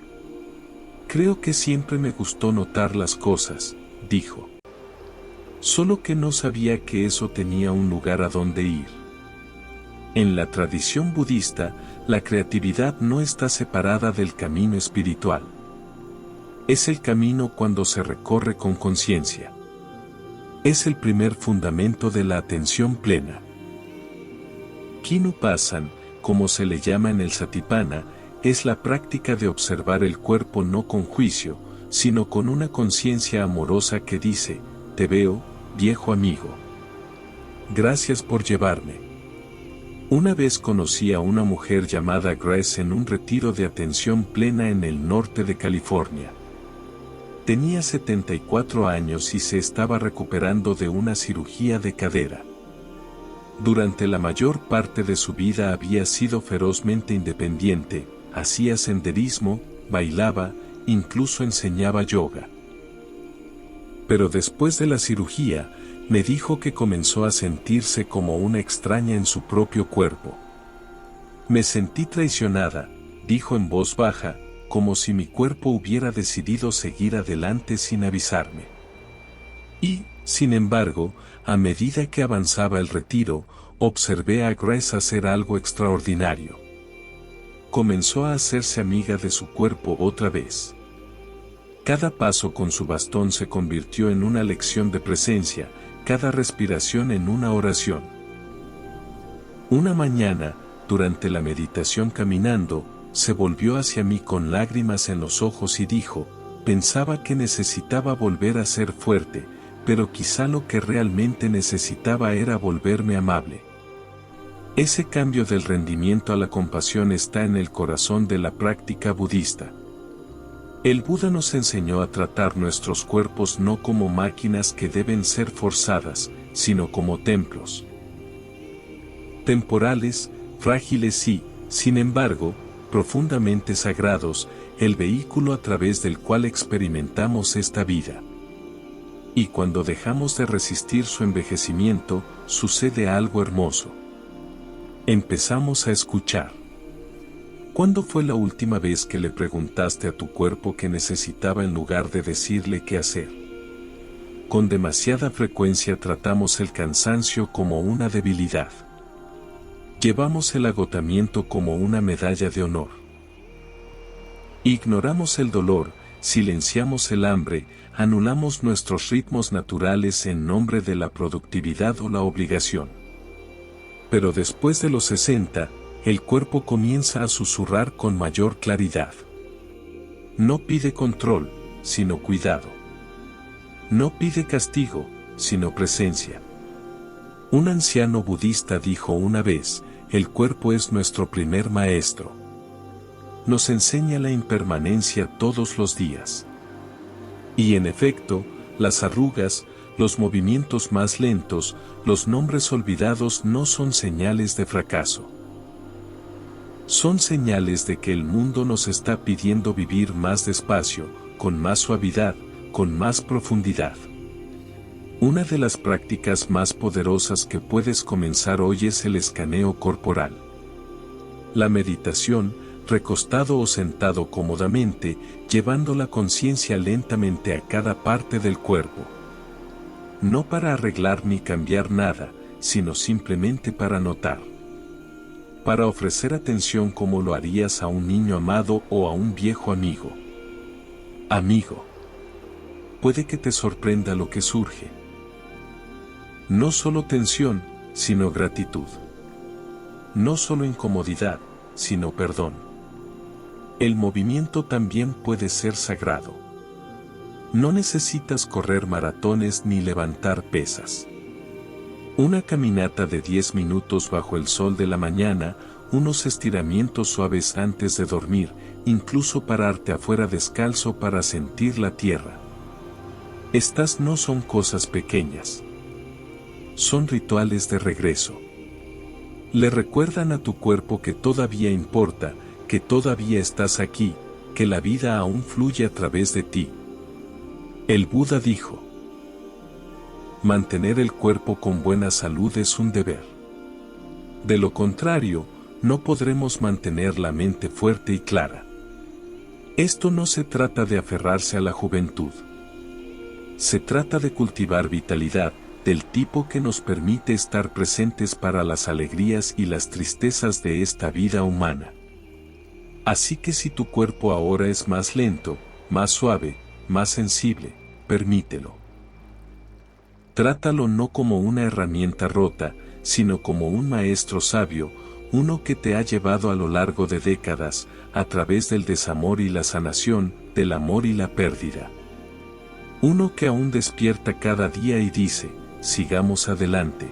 S1: Creo que siempre me gustó notar las cosas, dijo. Solo que no sabía que eso tenía un lugar a donde ir. En la tradición budista, la creatividad no está separada del camino espiritual. Es el camino cuando se recorre con conciencia. Es el primer fundamento de la atención plena. Kinupasan, como se le llama en el Satipana, es la práctica de observar el cuerpo no con juicio, sino con una conciencia amorosa que dice, te veo, viejo amigo. Gracias por llevarme. Una vez conocí a una mujer llamada Grace en un retiro de atención plena en el norte de California. Tenía 74 años y se estaba recuperando de una cirugía de cadera. Durante la mayor parte de su vida había sido ferozmente independiente, hacía senderismo, bailaba, incluso enseñaba yoga. Pero después de la cirugía, me dijo que comenzó a sentirse como una extraña en su propio cuerpo. Me sentí traicionada, dijo en voz baja, como si mi cuerpo hubiera decidido seguir adelante sin avisarme. Y, sin embargo, a medida que avanzaba el retiro, observé a Grace hacer algo extraordinario. Comenzó a hacerse amiga de su cuerpo otra vez. Cada paso con su bastón se convirtió en una lección de presencia, cada respiración en una oración. Una mañana, durante la meditación caminando, se volvió hacia mí con lágrimas en los ojos y dijo, pensaba que necesitaba volver a ser fuerte, pero quizá lo que realmente necesitaba era volverme amable. Ese cambio del rendimiento a la compasión está en el corazón de la práctica budista. El Buda nos enseñó a tratar nuestros cuerpos no como máquinas que deben ser forzadas, sino como templos. Temporales, frágiles y, sin embargo, profundamente sagrados, el vehículo a través del cual experimentamos esta vida. Y cuando dejamos de resistir su envejecimiento, sucede algo hermoso. Empezamos a escuchar. ¿Cuándo fue la última vez que le preguntaste a tu cuerpo qué necesitaba en lugar de decirle qué hacer? Con demasiada frecuencia tratamos el cansancio como una debilidad. Llevamos el agotamiento como una medalla de honor. Ignoramos el dolor, silenciamos el hambre, anulamos nuestros ritmos naturales en nombre de la productividad o la obligación. Pero después de los 60, el cuerpo comienza a susurrar con mayor claridad. No pide control, sino cuidado. No pide castigo, sino presencia. Un anciano budista dijo una vez, el cuerpo es nuestro primer maestro. Nos enseña la impermanencia todos los días. Y en efecto, las arrugas, los movimientos más lentos, los nombres olvidados no son señales de fracaso. Son señales de que el mundo nos está pidiendo vivir más despacio, con más suavidad, con más profundidad. Una de las prácticas más poderosas que puedes comenzar hoy es el escaneo corporal. La meditación, recostado o sentado cómodamente, llevando la conciencia lentamente a cada parte del cuerpo. No para arreglar ni cambiar nada, sino simplemente para notar. Para ofrecer atención como lo harías a un niño amado o a un viejo amigo. Amigo. Puede que te sorprenda lo que surge. No solo tensión, sino gratitud. No solo incomodidad, sino perdón. El movimiento también puede ser sagrado. No necesitas correr maratones ni levantar pesas. Una caminata de 10 minutos bajo el sol de la mañana, unos estiramientos suaves antes de dormir, incluso pararte afuera descalzo para sentir la tierra. Estas no son cosas pequeñas. Son rituales de regreso. Le recuerdan a tu cuerpo que todavía importa, que todavía estás aquí, que la vida aún fluye a través de ti. El Buda dijo: mantener el cuerpo con buena salud es un deber. De lo contrario, no podremos mantener la mente fuerte y clara. Esto no se trata de aferrarse a la juventud. Se trata de cultivar vitalidad, del tipo que nos permite estar presentes para las alegrías y las tristezas de esta vida humana. Así que si tu cuerpo ahora es más lento, más suave, más sensible, permítelo. Trátalo no como una herramienta rota, sino como un maestro sabio, uno que te ha llevado a lo largo de décadas, a través del desamor y la sanación, del amor y la pérdida. Uno que aún despierta cada día y dice: sigamos adelante.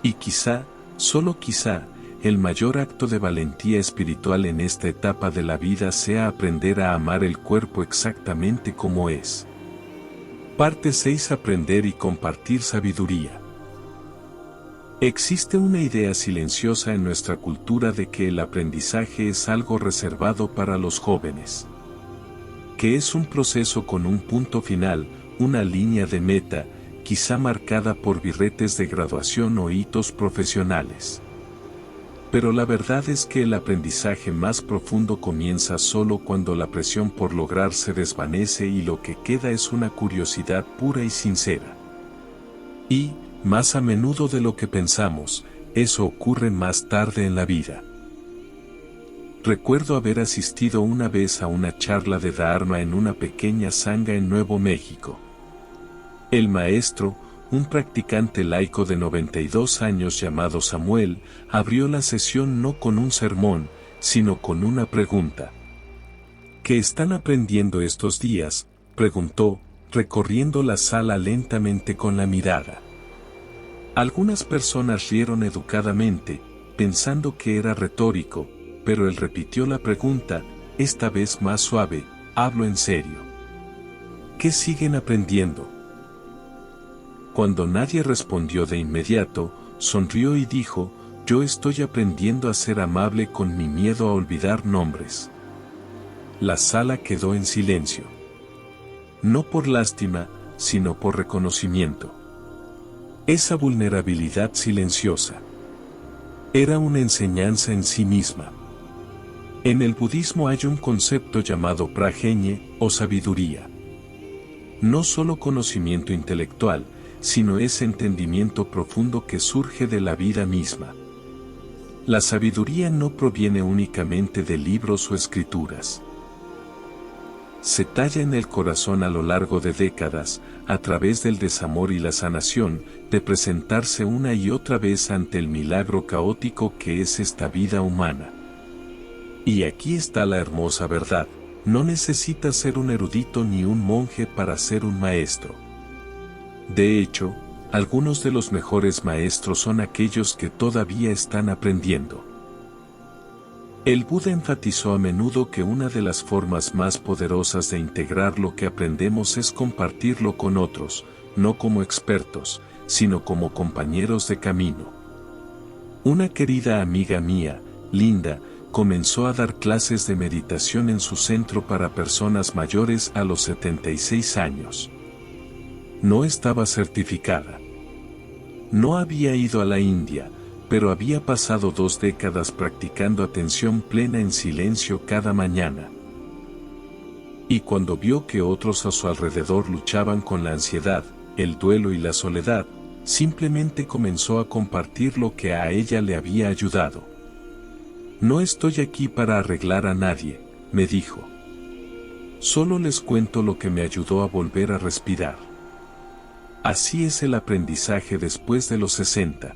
S1: Y quizá, solo quizá, el mayor acto de valentía espiritual en esta etapa de la vida sea aprender a amar el cuerpo exactamente como es. Parte 6: Aprender y compartir sabiduría. Existe una idea silenciosa en nuestra cultura de que el aprendizaje es algo reservado para los jóvenes. Que es un proceso con un punto final, una línea de meta, quizá marcada por birretes de graduación o hitos profesionales. Pero la verdad es que el aprendizaje más profundo comienza solo cuando la presión por lograr se desvanece y lo que queda es una curiosidad pura y sincera. Y, más a menudo de lo que pensamos, eso ocurre más tarde en la vida. Recuerdo haber asistido una vez a una charla de Dharma en una pequeña sangha en Nuevo México. El maestro, un practicante laico de 92 años llamado Samuel, abrió la sesión no con un sermón, sino con una pregunta. ¿Qué están aprendiendo estos días?, preguntó, recorriendo la sala lentamente con la mirada. Algunas personas rieron educadamente, pensando que era retórico, pero él repitió la pregunta, esta vez más suave: hablo en serio. ¿Qué siguen aprendiendo? Cuando nadie respondió de inmediato, sonrió y dijo: yo estoy aprendiendo a ser amable con mi miedo a olvidar nombres. La sala quedó en silencio. No por lástima, sino por reconocimiento. Esa vulnerabilidad silenciosa era una enseñanza en sí misma. En el budismo hay un concepto llamado prajñe, o sabiduría. No solo conocimiento intelectual, sino ese entendimiento profundo que surge de la vida misma. La sabiduría no proviene únicamente de libros o escrituras. Se talla en el corazón a lo largo de décadas, a través del desamor y la sanación, de presentarse una y otra vez ante el milagro caótico que es esta vida humana. Y aquí está la hermosa verdad: no necesitas ser un erudito ni un monje para ser un maestro. De hecho, algunos de los mejores maestros son aquellos que todavía están aprendiendo. El Buda enfatizó a menudo que una de las formas más poderosas de integrar lo que aprendemos es compartirlo con otros, no como expertos, sino como compañeros de camino. Una querida amiga mía, Linda, comenzó a dar clases de meditación en su centro para personas mayores a los 76 años. No estaba certificada. No había ido a la India, pero había pasado 2 décadas practicando atención plena en silencio cada mañana. Y cuando vio que otros a su alrededor luchaban con la ansiedad, el duelo y la soledad, simplemente comenzó a compartir lo que a ella le había ayudado. No estoy aquí para arreglar a nadie, me dijo. Solo les cuento lo que me ayudó a volver a respirar. Así es el aprendizaje después de los 60.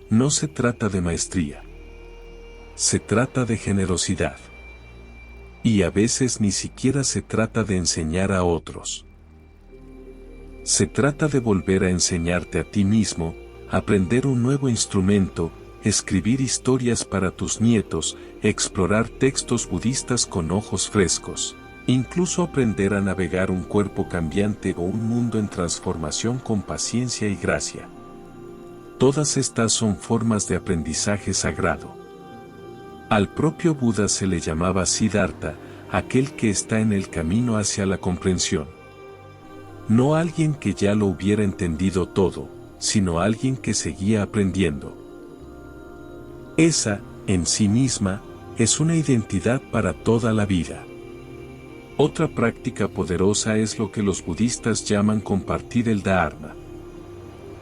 S1: No se trata de maestría. Se trata de generosidad. Y a veces ni siquiera se trata de enseñar a otros. Se trata de volver a enseñarte a ti mismo, aprender un nuevo instrumento, escribir historias para tus nietos, explorar textos budistas con ojos frescos. Incluso aprender a navegar un cuerpo cambiante o un mundo en transformación con paciencia y gracia. Todas estas son formas de aprendizaje sagrado. Al propio Buda se le llamaba Siddhartha, aquel que está en el camino hacia la comprensión. No alguien que ya lo hubiera entendido todo, sino alguien que seguía aprendiendo. Esa, en sí misma, es una identidad para toda la vida. Otra práctica poderosa es lo que los budistas llaman compartir el Dharma.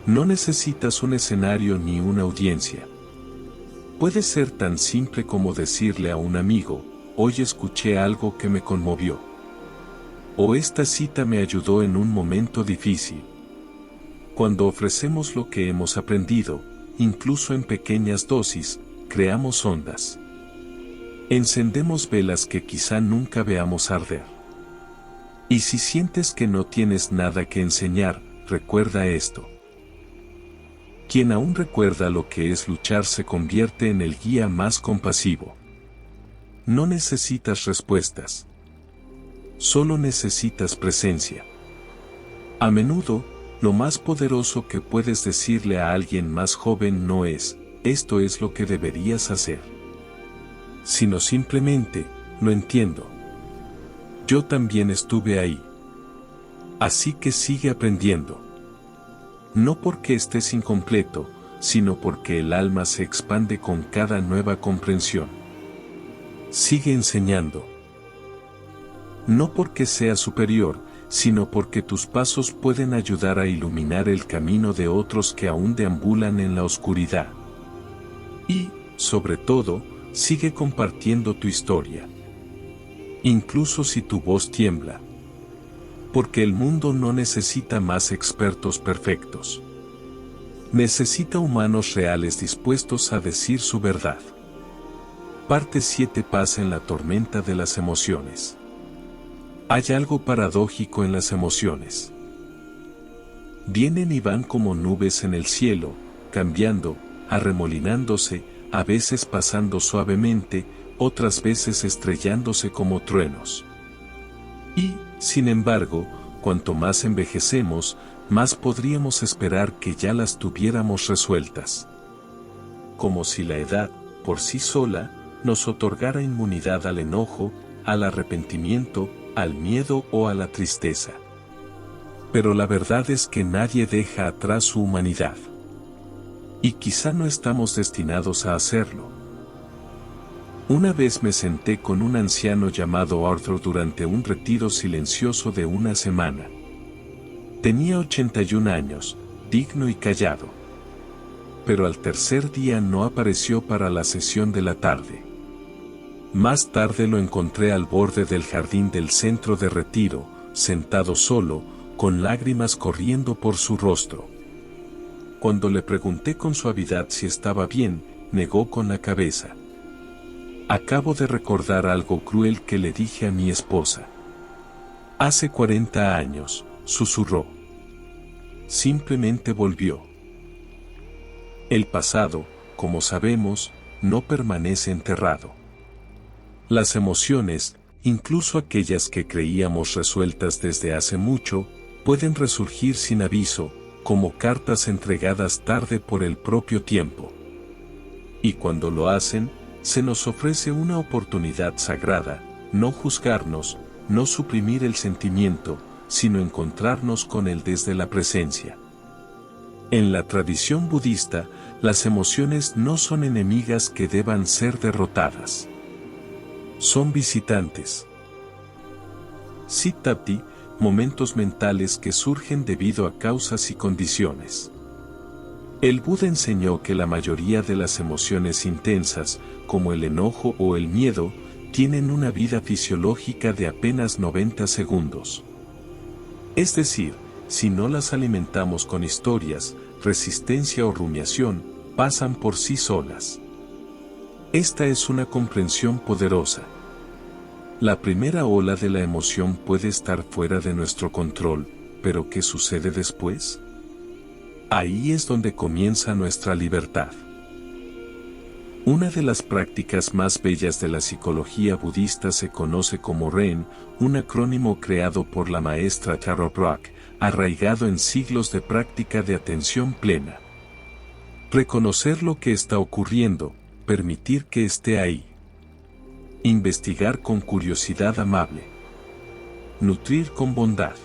S1: No necesitas un escenario ni una audiencia. Puede ser tan simple como decirle a un amigo, hoy escuché algo que me conmovió. O esta cita me ayudó en un momento difícil. Cuando ofrecemos lo que hemos aprendido, incluso en pequeñas dosis, creamos ondas. Encendemos velas que quizá nunca veamos arder. Y si sientes que no tienes nada que enseñar, recuerda esto. Quien aún recuerda lo que es luchar se convierte en el guía más compasivo. No necesitas respuestas. Solo necesitas presencia. A menudo, lo más poderoso que puedes decirle a alguien más joven no es, esto es lo que deberías hacer. Sino simplemente, lo entiendo. Yo también estuve ahí. Así que sigue aprendiendo. No porque estés incompleto, sino porque el alma se expande con cada nueva comprensión. Sigue enseñando. No porque seas superior, sino porque tus pasos pueden ayudar a iluminar el camino de otros que aún deambulan en la oscuridad. Y, sobre todo, sigue compartiendo tu historia. Incluso si tu voz tiembla. Porque el mundo no necesita más expertos perfectos. Necesita humanos reales dispuestos a decir su verdad. Parte 7. Paz en la tormenta de las emociones. Hay algo paradójico en las emociones. Vienen y van como nubes en el cielo, cambiando, arremolinándose, a veces pasando suavemente, otras veces estrellándose como truenos. Y, sin embargo, cuanto más envejecemos, más podríamos esperar que ya las tuviéramos resueltas. Como si la edad, por sí sola, nos otorgara inmunidad al enojo, al arrepentimiento, al miedo o a la tristeza. Pero la verdad es que nadie deja atrás su humanidad. Y quizá no estamos destinados a hacerlo. Una vez me senté con un anciano llamado Arthur durante un retiro silencioso de una semana. Tenía 81 años, digno y callado. Pero al tercer día no apareció para la sesión de la tarde. Más tarde lo encontré al borde del jardín del centro de retiro, sentado solo, con lágrimas corriendo por su rostro. Cuando le pregunté con suavidad si estaba bien, negó con la cabeza. Acabo de recordar algo cruel que le dije a mi esposa. Hace 40 años, susurró. Simplemente volvió. El pasado, como sabemos, no permanece enterrado. Las emociones, incluso aquellas que creíamos resueltas desde hace mucho, pueden resurgir sin aviso, como cartas entregadas tarde por el propio tiempo. Y cuando lo hacen, se nos ofrece una oportunidad sagrada, no juzgarnos, no suprimir el sentimiento, sino encontrarnos con él desde la presencia. En la tradición budista, las emociones no son enemigas que deban ser derrotadas. Son visitantes. Siddhati, momentos mentales que surgen debido a causas y condiciones. El Buda enseñó que la mayoría de las emociones intensas, como el enojo o el miedo, tienen una vida fisiológica de apenas 90 segundos. Es decir, si no las alimentamos con historias, resistencia o rumiación, pasan por sí solas. Esta es una comprensión poderosa. La primera ola de la emoción puede estar fuera de nuestro control, pero ¿qué sucede después? Ahí es donde comienza nuestra libertad. Una de las prácticas más bellas de la psicología budista se conoce como Ren, un acrónimo creado por la maestra Taro Brach, arraigado en siglos de práctica de atención plena. Reconocer lo que está ocurriendo, permitir que esté ahí. Investigar con curiosidad amable. Nutrir con bondad.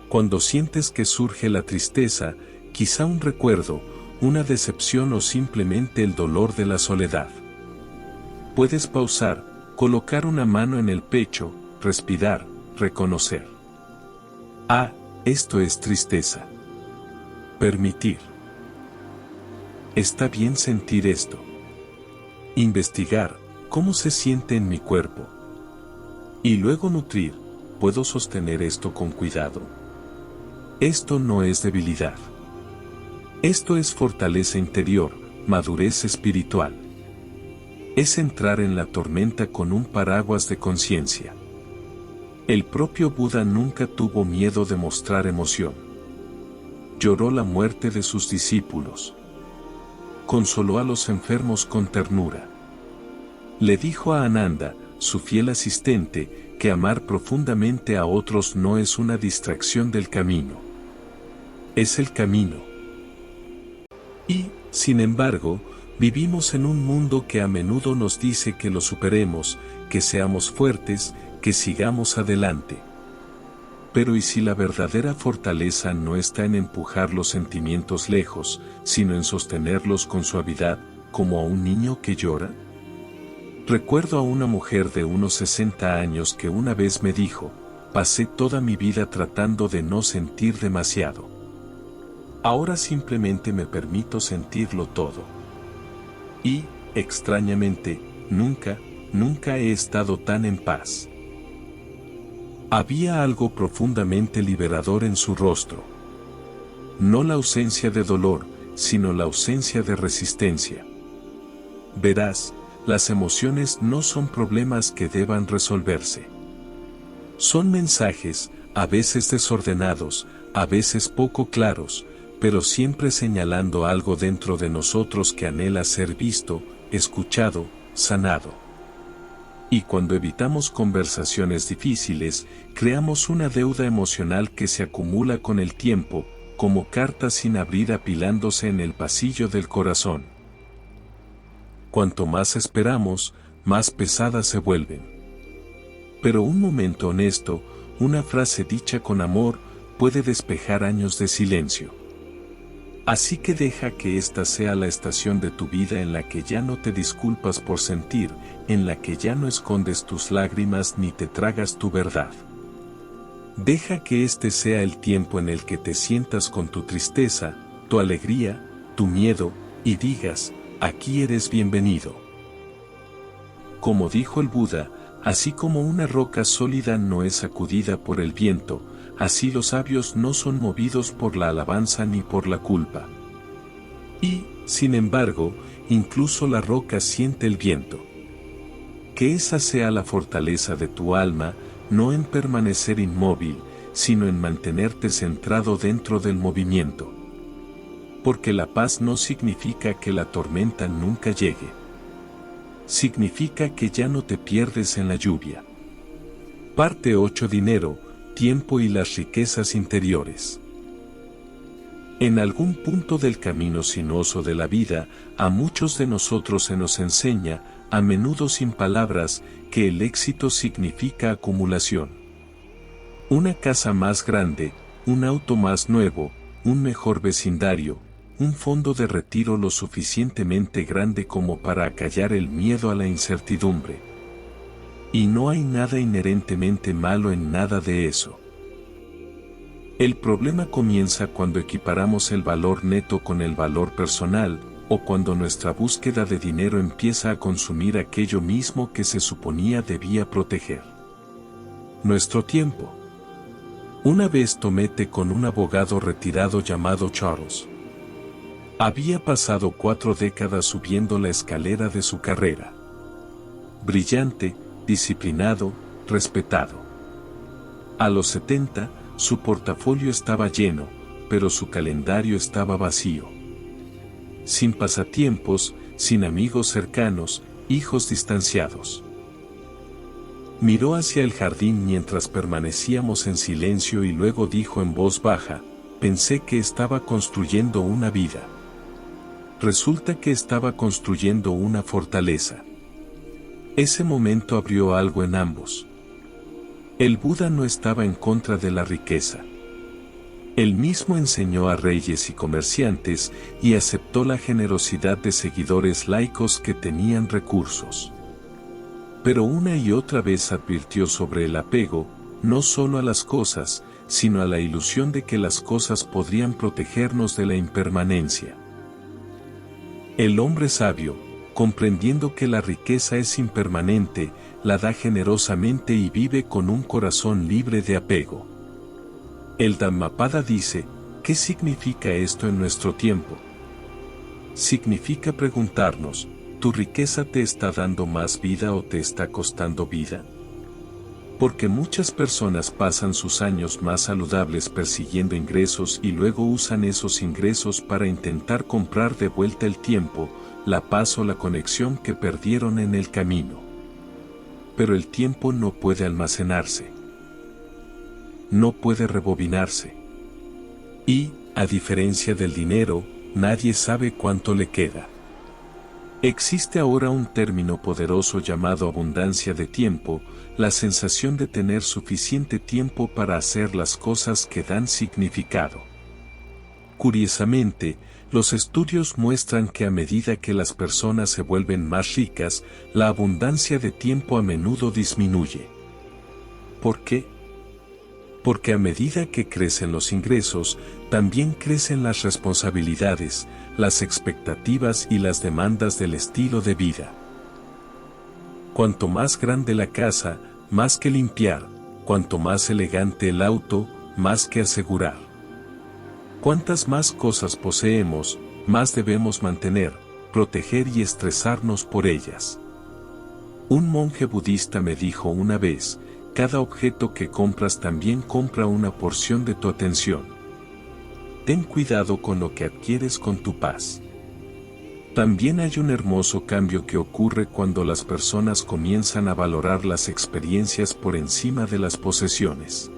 S1: Cuando sientes que surge la tristeza, quizá un recuerdo, una decepción o simplemente el dolor de la soledad. Puedes pausar, colocar una mano en el pecho, respirar, reconocer. Ah, esto es tristeza. Permitir. Está bien sentir esto. Investigar, ¿cómo se siente en mi cuerpo? Y luego nutrir, ¿puedo sostener esto con cuidado? Esto no es debilidad. Esto es fortaleza interior, madurez espiritual. Es entrar en la tormenta con un paraguas de conciencia. El propio Buda nunca tuvo miedo de mostrar emoción. Lloró la muerte de sus discípulos. Consoló a los enfermos con ternura. Le dijo a Ananda, su fiel asistente, que amar profundamente a otros no es una distracción del camino. Es el camino. Y, sin embargo, vivimos en un mundo que a menudo nos dice que lo superemos, que seamos fuertes, que sigamos adelante. Pero ¿y si la verdadera fortaleza no está en empujar los sentimientos lejos, sino en sostenerlos con suavidad, como a un niño que llora? Recuerdo a una mujer de unos 60 años que una vez me dijo, pasé toda mi vida tratando de no sentir demasiado. Ahora simplemente me permito sentirlo todo. Y, extrañamente, nunca he estado tan en paz. Había algo profundamente liberador en su rostro. No la ausencia de dolor, sino la ausencia de resistencia. Verás, las emociones no son problemas que deban resolverse. Son mensajes, a veces desordenados, a veces poco claros, pero siempre señalando algo dentro de nosotros que anhela ser visto, escuchado, sanado. Y cuando evitamos conversaciones difíciles, creamos una deuda emocional que se acumula con el tiempo, como cartas sin abrir apilándose en el pasillo del corazón. Cuanto más esperamos, más pesadas se vuelven. Pero un momento honesto, una frase dicha con amor, puede despejar años de silencio. Así que deja que esta sea la estación de tu vida en la que ya no te disculpas por sentir, en la que ya no escondes tus lágrimas ni te tragas tu verdad. Deja que este sea el tiempo en el que te sientas con tu tristeza, tu alegría, tu miedo, y digas, aquí eres bienvenido. Como dijo el Buda, así como una roca sólida no es sacudida por el viento, así los sabios no son movidos por la alabanza ni por la culpa. Y, sin embargo, incluso la roca siente el viento. Que esa sea la fortaleza de tu alma, no en permanecer inmóvil, sino en mantenerte centrado dentro del movimiento. Porque la paz no significa que la tormenta nunca llegue. Significa que ya no te pierdes en la lluvia. Parte 8. Dinero, tiempo y las riquezas interiores. En algún punto del camino sinuoso de la vida, a muchos de nosotros se nos enseña, a menudo sin palabras, que el éxito significa acumulación. Una casa más grande, un auto más nuevo, un mejor vecindario, un fondo de retiro lo suficientemente grande como para acallar el miedo a la incertidumbre. Y no hay nada inherentemente malo en nada de eso. El problema comienza cuando equiparamos el valor neto con el valor personal, o cuando nuestra búsqueda de dinero empieza a consumir aquello mismo que se suponía debía proteger. Nuestro tiempo. Una vez tomé té con un abogado retirado llamado Charles. Había pasado 4 décadas subiendo la escalera de su carrera. Brillante, disciplinado, respetado. A los 70, su portafolio estaba lleno, pero su calendario estaba vacío. Sin pasatiempos, sin amigos cercanos, hijos distanciados. Miró hacia el jardín mientras permanecíamos en silencio y luego dijo en voz baja, pensé que estaba construyendo una vida. Resulta que estaba construyendo una fortaleza. Ese momento abrió algo en ambos. El Buda no estaba en contra de la riqueza. Él mismo enseñó a reyes y comerciantes y aceptó la generosidad de seguidores laicos que tenían recursos. Pero una y otra vez advirtió sobre el apego, no solo a las cosas, sino a la ilusión de que las cosas podrían protegernos de la impermanencia. El hombre sabio, comprendiendo que la riqueza es impermanente, la da generosamente y vive con un corazón libre de apego. El Dhammapada dice, ¿qué significa esto en nuestro tiempo? Significa preguntarnos, ¿tu riqueza te está dando más vida o te está costando vida? Porque muchas personas pasan sus años más saludables persiguiendo ingresos y luego usan esos ingresos para intentar comprar de vuelta el tiempo, la paz o la conexión que perdieron en el camino. Pero el tiempo no puede almacenarse. No puede rebobinarse. Y, a diferencia del dinero, nadie sabe cuánto le queda. Existe ahora un término poderoso llamado abundancia de tiempo, la sensación de tener suficiente tiempo para hacer las cosas que dan significado. Curiosamente, los estudios muestran que a medida que las personas se vuelven más ricas, la abundancia de tiempo a menudo disminuye. ¿Por qué? Porque a medida que crecen los ingresos, también crecen las responsabilidades, las expectativas y las demandas del estilo de vida. Cuanto más grande la casa, más que limpiar, cuanto más elegante el auto, más que asegurar. Cuantas más cosas poseemos, más debemos mantener, proteger y estresarnos por ellas. Un monje budista me dijo una vez, cada objeto que compras también compra una porción de tu atención. Ten cuidado con lo que adquieres con tu paz. También hay un hermoso cambio que ocurre cuando las personas comienzan a valorar las experiencias por encima de las posesiones.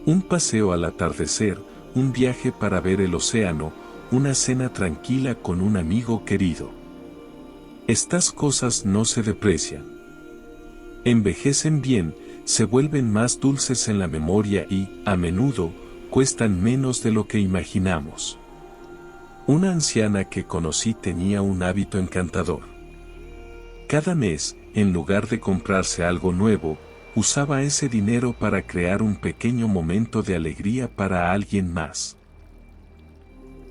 S1: Un paseo al atardecer, un viaje para ver el océano, una cena tranquila con un amigo querido. Estas cosas no se deprecian. Envejecen bien, se vuelven más dulces en la memoria y, a menudo, cuestan menos de lo que imaginamos. Una anciana que conocí tenía un hábito encantador. Cada mes, en lugar de comprarse algo nuevo, usaba ese dinero para crear un pequeño momento de alegría para alguien más.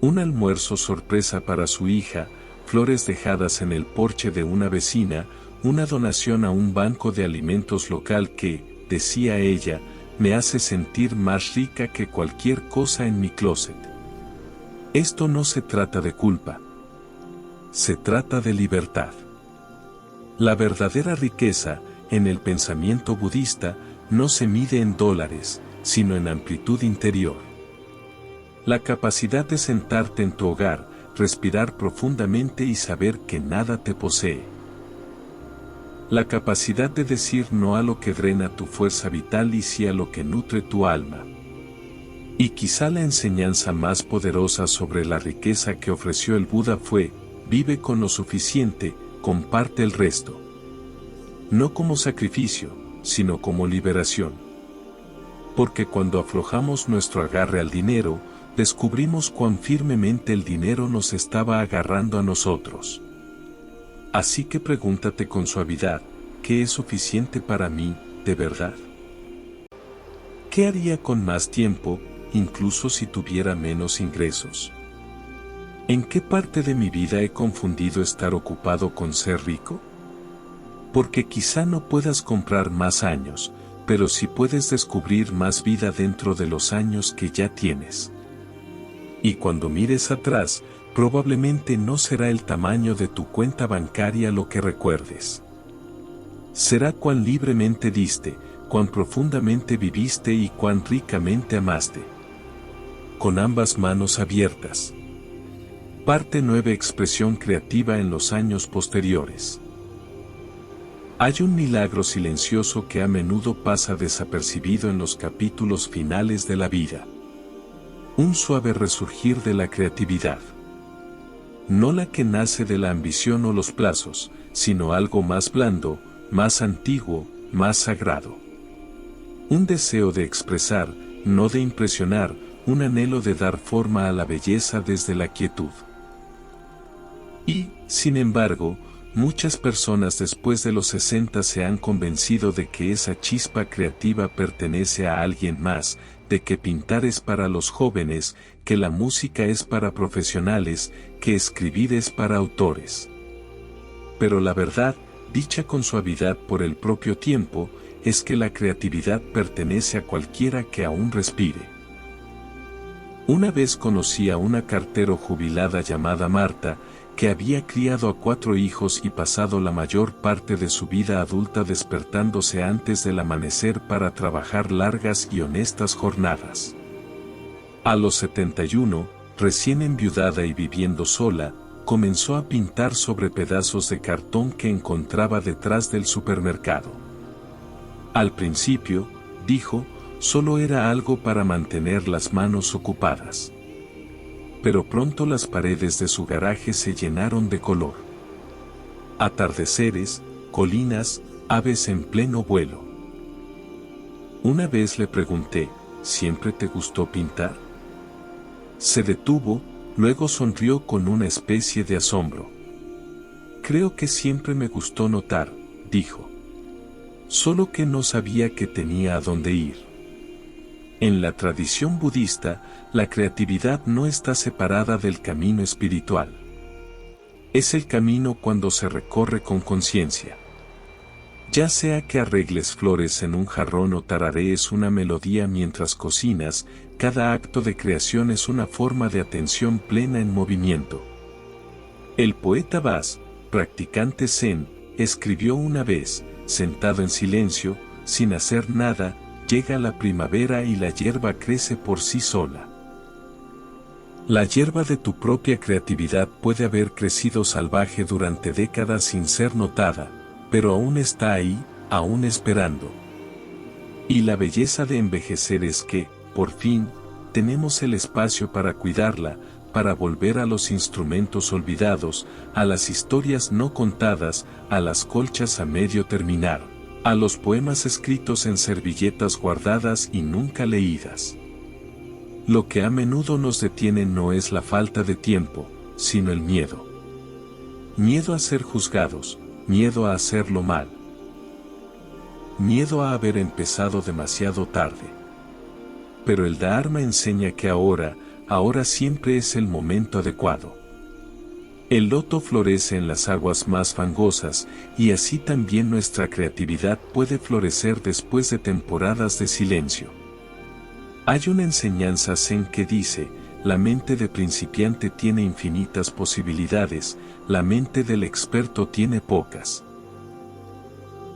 S1: Un almuerzo sorpresa para su hija, flores dejadas en el porche de una vecina, una donación a un banco de alimentos local que, decía ella, me hace sentir más rica que cualquier cosa en mi closet. Esto no se trata de culpa. Se trata de libertad. La verdadera riqueza, en el pensamiento budista, no se mide en dólares, sino en amplitud interior. La capacidad de sentarte en tu hogar, respirar profundamente y saber que nada te posee. La capacidad de decir no a lo que drena tu fuerza vital y sí a lo que nutre tu alma. Y quizá la enseñanza más poderosa sobre la riqueza que ofreció el Buda fue, vive con lo suficiente, comparte el resto. No como sacrificio, sino como liberación. Porque cuando aflojamos nuestro agarre al dinero, descubrimos cuán firmemente el dinero nos estaba agarrando a nosotros. Así que pregúntate con suavidad, ¿qué es suficiente para mí, de verdad? ¿Qué haría con más tiempo, incluso si tuviera menos ingresos? ¿En qué parte de mi vida he confundido estar ocupado con ser rico? Porque quizá no puedas comprar más años, pero sí puedes descubrir más vida dentro de los años que ya tienes. Y cuando mires atrás, probablemente no será el tamaño de tu cuenta bancaria lo que recuerdes. Será cuán libremente diste, cuán profundamente viviste y cuán ricamente amaste. Con ambas manos abiertas. Parte 9. Expresión creativa en los años posteriores. Hay un milagro silencioso que a menudo pasa desapercibido en los capítulos finales de la vida. Un suave resurgir de la creatividad. No la que nace de la ambición o los plazos, sino algo más blando, más antiguo, más sagrado. Un deseo de expresar, no de impresionar, un anhelo de dar forma a la belleza desde la quietud. Y, sin embargo, muchas personas después de los 60 se han convencido de que esa chispa creativa pertenece a alguien más, de que pintar es para los jóvenes, que la música es para profesionales, que escribir es para autores. Pero la verdad, dicha con suavidad por el propio tiempo, es que la creatividad pertenece a cualquiera que aún respire. Una vez conocí a una cartero jubilada llamada Marta, que había criado a 4 hijos y pasado la mayor parte de su vida adulta despertándose antes del amanecer para trabajar largas y honestas jornadas. A los 71, recién enviudada y viviendo sola, comenzó a pintar sobre pedazos de cartón que encontraba detrás del supermercado. Al principio, dijo, solo era algo para mantener las manos ocupadas. Pero pronto las paredes de su garaje se llenaron de color. Atardeceres, colinas, aves en pleno vuelo. Una vez le pregunté, ¿siempre te gustó pintar? Se detuvo, luego sonrió con una especie de asombro. Creo que siempre me gustó notar, dijo. Solo que no sabía que tenía a dónde ir. En la tradición budista, la creatividad no está separada del camino espiritual. Es el camino cuando se recorre con conciencia. Ya sea que arregles flores en un jarrón o tararees una melodía mientras cocinas, cada acto de creación es una forma de atención plena en movimiento. El poeta Bas, practicante zen, escribió una vez, sentado en silencio, sin hacer nada, llega la primavera y la hierba crece por sí sola. La hierba de tu propia creatividad puede haber crecido salvaje durante décadas sin ser notada, pero aún está ahí, aún esperando. Y la belleza de envejecer es que, por fin, tenemos el espacio para cuidarla, para volver a los instrumentos olvidados, a las historias no contadas, a las colchas a medio terminar, a los poemas escritos en servilletas guardadas y nunca leídas. Lo que a menudo nos detiene no es la falta de tiempo, sino el miedo. Miedo a ser juzgados, miedo a hacerlo mal. Miedo a haber empezado demasiado tarde. Pero el Dharma enseña que ahora siempre es el momento adecuado. El loto florece en las aguas más fangosas, y así también nuestra creatividad puede florecer después de temporadas de silencio. Hay una enseñanza zen que dice, la mente de principiante tiene infinitas posibilidades, la mente del experto tiene pocas.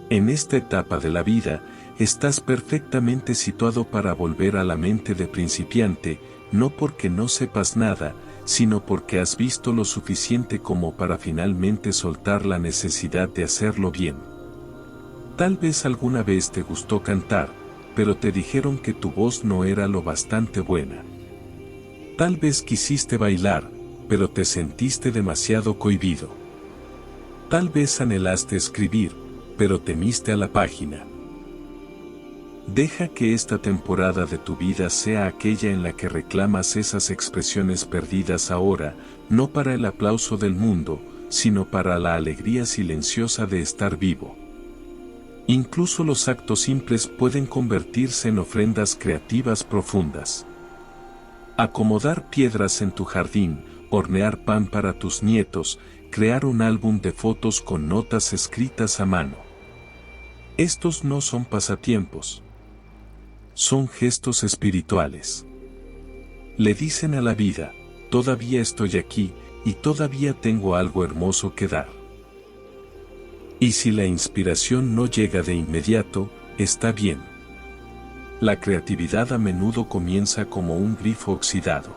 S1: En esta etapa de la vida, estás perfectamente situado para volver a la mente de principiante, no porque no sepas nada, sino porque has visto lo suficiente como para finalmente soltar la necesidad de hacerlo bien. Tal vez alguna vez te gustó cantar, pero te dijeron que tu voz no era lo bastante buena. Tal vez quisiste bailar, pero te sentiste demasiado cohibido. Tal vez anhelaste escribir, pero temiste a la página. Deja que esta temporada de tu vida sea aquella en la que reclamas esas expresiones perdidas ahora, no para el aplauso del mundo, sino para la alegría silenciosa de estar vivo. Incluso los actos simples pueden convertirse en ofrendas creativas profundas. Acomodar piedras en tu jardín, hornear pan para tus nietos, crear un álbum de fotos con notas escritas a mano. Estos no son pasatiempos. Son gestos espirituales. Le dicen a la vida, todavía estoy aquí, y todavía tengo algo hermoso que dar. Y si la inspiración no llega de inmediato, está bien. La creatividad a menudo comienza como un grifo oxidado.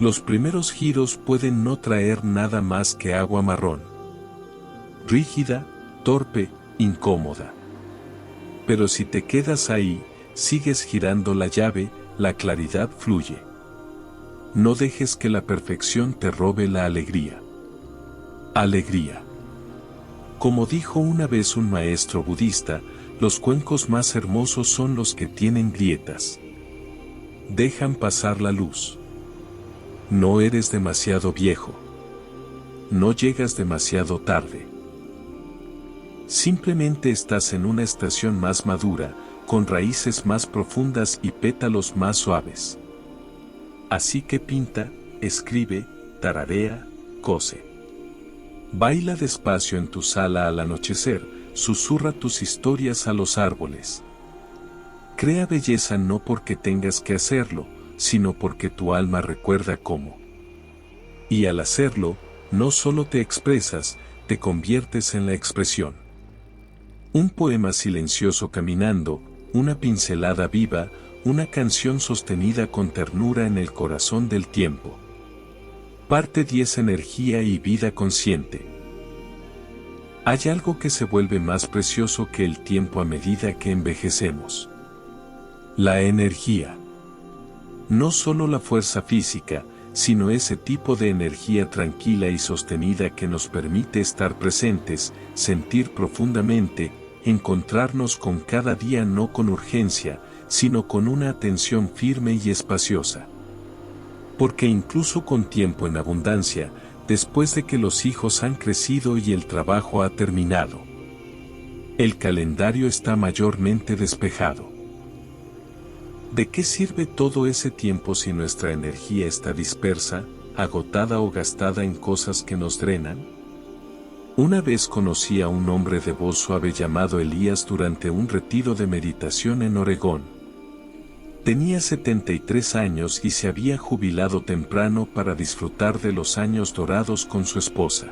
S1: Los primeros giros pueden no traer nada más que agua marrón. Rígida, torpe, incómoda. Pero si te quedas ahí, sigues girando la llave, la claridad fluye. No dejes que la perfección te robe la alegría. Alegría. Como dijo una vez un maestro budista, los cuencos más hermosos son los que tienen grietas. Dejan pasar la luz. No eres demasiado viejo. No llegas demasiado tarde. Simplemente estás en una estación más madura, con raíces más profundas y pétalos más suaves. Así que pinta, escribe, tararea, cose. Baila despacio en tu sala al anochecer, susurra tus historias a los árboles. Crea belleza no porque tengas que hacerlo, sino porque tu alma recuerda cómo. Y al hacerlo, no solo te expresas, te conviertes en la expresión. Un poema silencioso caminando, una pincelada viva, una canción sostenida con ternura en el corazón del tiempo. Parte 10. Energía y vida consciente. Hay algo que se vuelve más precioso que el tiempo a medida que envejecemos. La energía. No solo la fuerza física, sino ese tipo de energía tranquila y sostenida que nos permite estar presentes, sentir profundamente, encontrarnos con cada día no con urgencia, sino con una atención firme y espaciosa. Porque incluso con tiempo en abundancia, después de que los hijos han crecido y el trabajo ha terminado, el calendario está mayormente despejado. ¿De qué sirve todo ese tiempo si nuestra energía está dispersa, agotada o gastada en cosas que nos drenan? Una vez conocí a un hombre de voz suave llamado Elías durante un retiro de meditación en Oregón. Tenía 73 años y se había jubilado temprano para disfrutar de los años dorados con su esposa.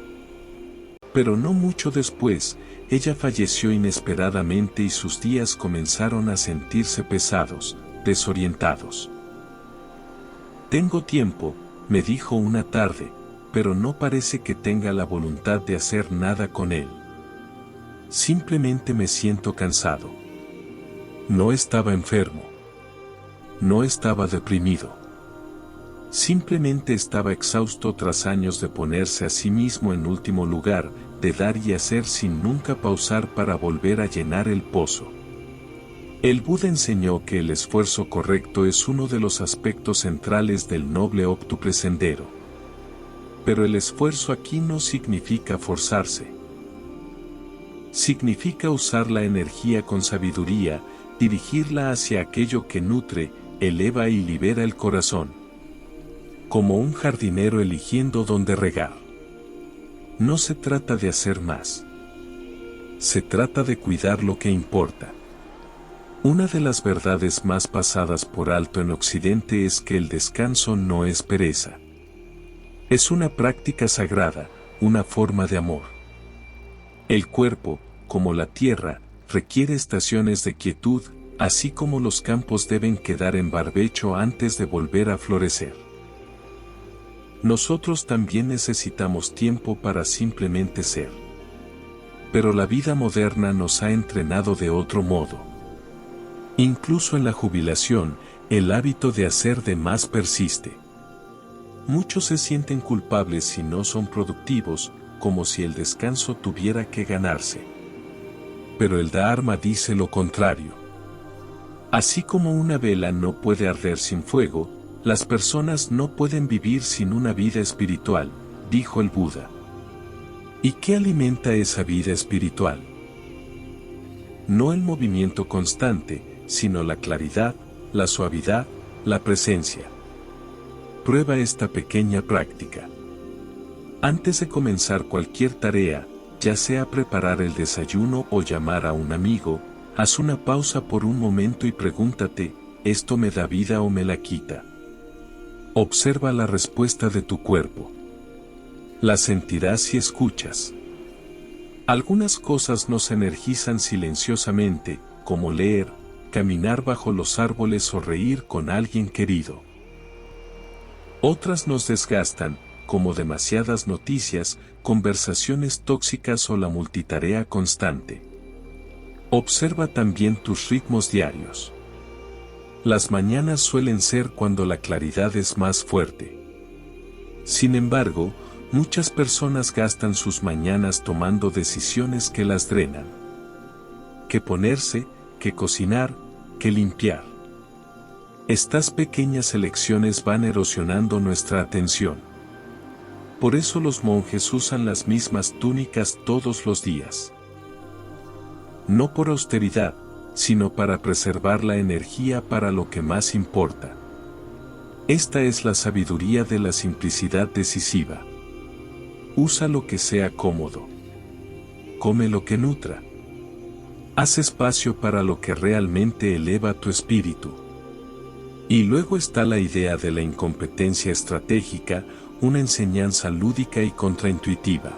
S1: Pero no mucho después, ella falleció inesperadamente y sus días comenzaron a sentirse pesados, desorientados. Tengo tiempo, me dijo una tarde, pero no parece que tenga la voluntad de hacer nada con él. Simplemente me siento cansado. No estaba enfermo. No estaba deprimido. Simplemente estaba exhausto tras años de ponerse a sí mismo en último lugar, de dar y hacer sin nunca pausar para volver a llenar el pozo. El Buda enseñó que el esfuerzo correcto es uno de los aspectos centrales del noble octuple sendero. Pero el esfuerzo aquí no significa forzarse. Significa usar la energía con sabiduría, dirigirla hacia aquello que nutre, eleva y libera el corazón. Como un jardinero eligiendo dónde regar. No se trata de hacer más. Se trata de cuidar lo que importa. Una de las verdades más pasadas por alto en Occidente es que el descanso no es pereza. Es una práctica sagrada, una forma de amor. El cuerpo, como la tierra, requiere estaciones de quietud, así como los campos deben quedar en barbecho antes de volver a florecer. Nosotros también necesitamos tiempo para simplemente ser. Pero la vida moderna nos ha entrenado de otro modo. Incluso en la jubilación, el hábito de hacer de más persiste. Muchos se sienten culpables si no son productivos, como si el descanso tuviera que ganarse. Pero el Dharma dice lo contrario. Así como una vela no puede arder sin fuego, las personas no pueden vivir sin una vida espiritual, dijo el Buda. ¿Y qué alimenta esa vida espiritual? No el movimiento constante, sino la claridad, la suavidad, la presencia. Prueba esta pequeña práctica. Antes de comenzar cualquier tarea, ya sea preparar el desayuno o llamar a un amigo, haz una pausa por un momento y pregúntate, ¿esto me da vida o me la quita? Observa la respuesta de tu cuerpo. La sentirás si escuchas. Algunas cosas nos energizan silenciosamente, como leer, caminar bajo los árboles o reír con alguien querido. Otras nos desgastan, como demasiadas noticias, conversaciones tóxicas o la multitarea constante. Observa también tus ritmos diarios. Las mañanas suelen ser cuando la claridad es más fuerte. Sin embargo, muchas personas gastan sus mañanas tomando decisiones que las drenan. ¿Qué ponerse, qué cocinar, qué limpiar? Estas pequeñas elecciones van erosionando nuestra atención. Por eso los monjes usan las mismas túnicas todos los días. No por austeridad, sino para preservar la energía para lo que más importa. Esta es la sabiduría de la simplicidad decisiva. Usa lo que sea cómodo. Come lo que nutra. Haz espacio para lo que realmente eleva tu espíritu. Y luego está la idea de la incompetencia estratégica, una enseñanza lúdica y contraintuitiva.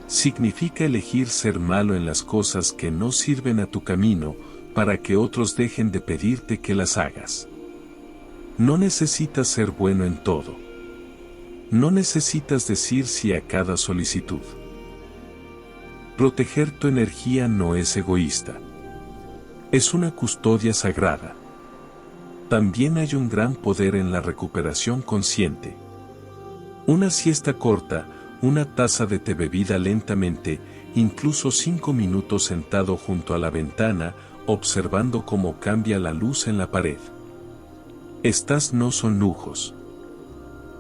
S1: Significa elegir ser malo en las cosas que no sirven a tu camino, para que otros dejen de pedirte que las hagas. No necesitas ser bueno en todo. No necesitas decir sí a cada solicitud. Proteger tu energía no es egoísta. Es una custodia sagrada. También hay un gran poder en la recuperación consciente. Una siesta corta, una taza de té bebida lentamente, incluso 5 minutos sentado junto a la ventana, observando cómo cambia la luz en la pared. Estas no son lujos.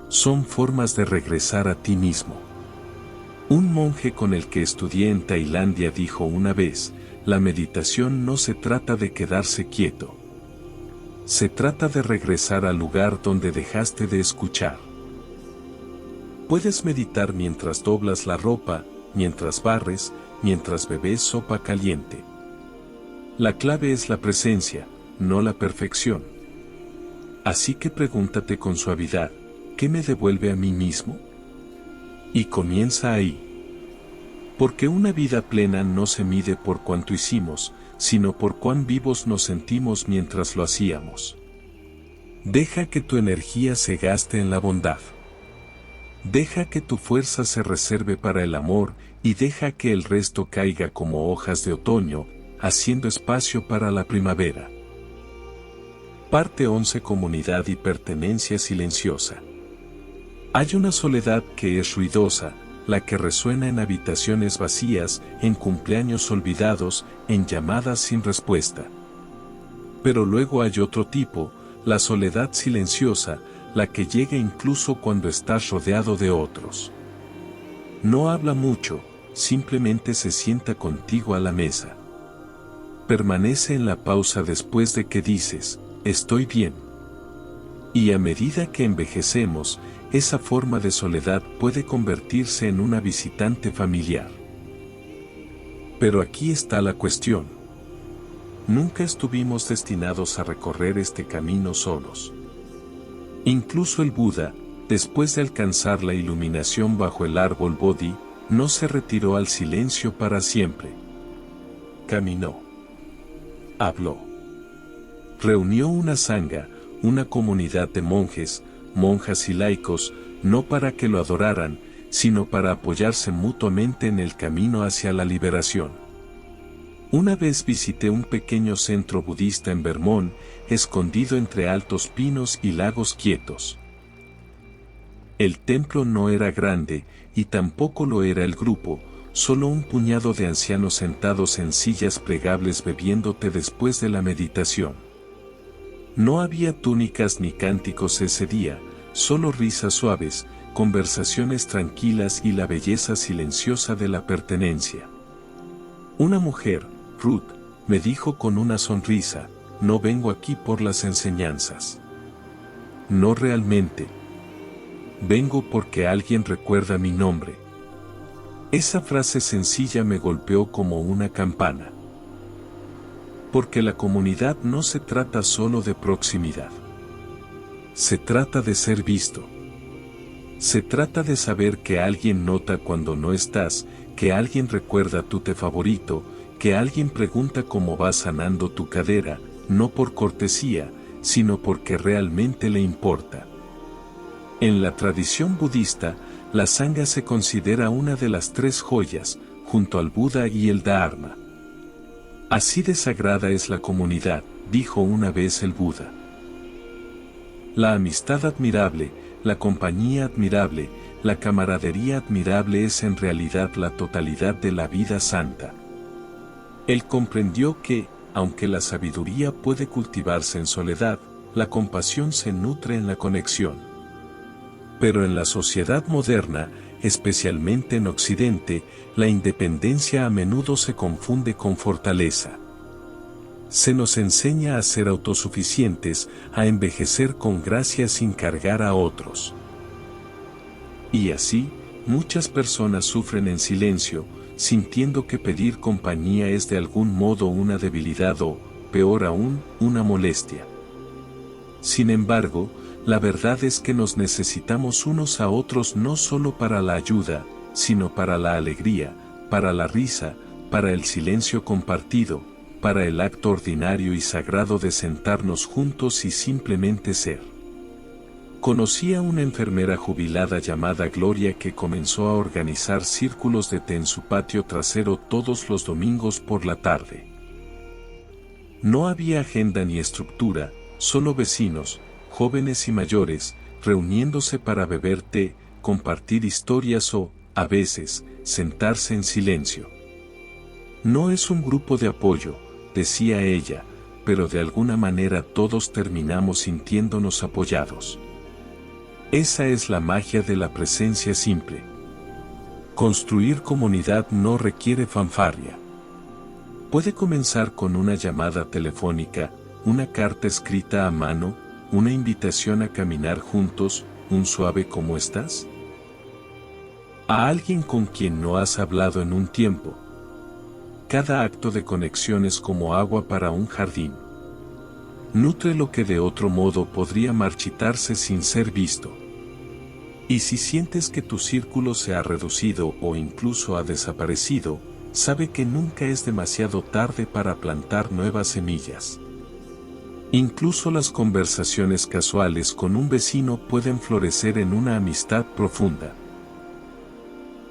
S1: Son formas de regresar a ti mismo. Un monje con el que estudié en Tailandia dijo una vez, la meditación no se trata de quedarse quieto. Se trata de regresar al lugar donde dejaste de escuchar. Puedes meditar mientras doblas la ropa, mientras barres, mientras bebes sopa caliente. La clave es la presencia, no la perfección. Así que pregúntate con suavidad, ¿qué me devuelve a mí mismo? Y comienza ahí. Porque una vida plena no se mide por cuánto hicimos, sino por cuán vivos nos sentimos mientras lo hacíamos. Deja que tu energía se gaste en la bondad. Deja que tu fuerza se reserve para el amor y deja que el resto caiga como hojas de otoño, haciendo espacio para la primavera. Parte 11. Comunidad y pertenencia silenciosa. Hay una soledad que es ruidosa, la que resuena en habitaciones vacías, en cumpleaños olvidados, en llamadas sin respuesta. Pero luego hay otro tipo, la soledad silenciosa, la que llega incluso cuando estás rodeado de otros. No habla mucho, simplemente se sienta contigo a la mesa. Permanece en la pausa después de que dices, estoy bien. Y a medida que envejecemos, esa forma de soledad puede convertirse en una visitante familiar. Pero aquí está la cuestión. Nunca estuvimos destinados a recorrer este camino solos. Incluso el Buda, después de alcanzar la iluminación bajo el árbol Bodhi, no se retiró al silencio para siempre. Caminó. Habló. Reunió una sangha, una comunidad de monjes, monjas y laicos, no para que lo adoraran, sino para apoyarse mutuamente en el camino hacia la liberación. Una vez visité un pequeño centro budista en Vermont, escondido entre altos pinos y lagos quietos. El templo no era grande, y tampoco lo era el grupo, solo un puñado de ancianos sentados en sillas plegables bebiendo té después de la meditación. No había túnicas ni cánticos ese día, solo risas suaves, conversaciones tranquilas y la belleza silenciosa de la pertenencia. Una mujer, Ruth, me dijo con una sonrisa, no vengo aquí por las enseñanzas. No realmente. Vengo porque alguien recuerda mi nombre. Esa frase sencilla me golpeó como una campana. Porque la comunidad no se trata solo de proximidad. Se trata de ser visto. Se trata de saber que alguien nota cuando no estás, que alguien recuerda tu té favorito, que alguien pregunta cómo va sanando tu cadera, no por cortesía, sino porque realmente le importa. En la tradición budista, la Sangha se considera una de las tres joyas, junto al Buda y el Dharma. Así de sagrada es la comunidad, dijo una vez el Buda. La amistad admirable, la compañía admirable, la camaradería admirable es en realidad la totalidad de la vida santa. Él comprendió que, aunque la sabiduría puede cultivarse en soledad, la compasión se nutre en la conexión. Pero en la sociedad moderna, especialmente en Occidente, la independencia a menudo se confunde con fortaleza. Se nos enseña a ser autosuficientes, a envejecer con gracia sin cargar a otros. Y así, muchas personas sufren en silencio, sintiendo que pedir compañía es de algún modo una debilidad o, peor aún, una molestia. Sin embargo, la verdad es que nos necesitamos unos a otros no solo para la ayuda, sino para la alegría, para la risa, para el silencio compartido, para el acto ordinario y sagrado de sentarnos juntos y simplemente ser. Conocí a una enfermera jubilada llamada Gloria que comenzó a organizar círculos de té en su patio trasero todos los domingos por la tarde. No había agenda ni estructura, solo vecinos, jóvenes y mayores, reuniéndose para beber té, compartir historias o, a veces, sentarse en silencio. No es un grupo de apoyo, decía ella, pero de alguna manera todos terminamos sintiéndonos apoyados. Esa es la magia de la presencia simple. Construir comunidad no requiere fanfarria. Puede comenzar con una llamada telefónica, una carta escrita a mano, una invitación a caminar juntos, un suave ¿cómo estás? A alguien con quien no has hablado en un tiempo. Cada acto de conexión es como agua para un jardín. Nutre lo que de otro modo podría marchitarse sin ser visto. Y si sientes que tu círculo se ha reducido o incluso ha desaparecido, sabe que nunca es demasiado tarde para plantar nuevas semillas. Incluso las conversaciones casuales con un vecino pueden florecer en una amistad profunda.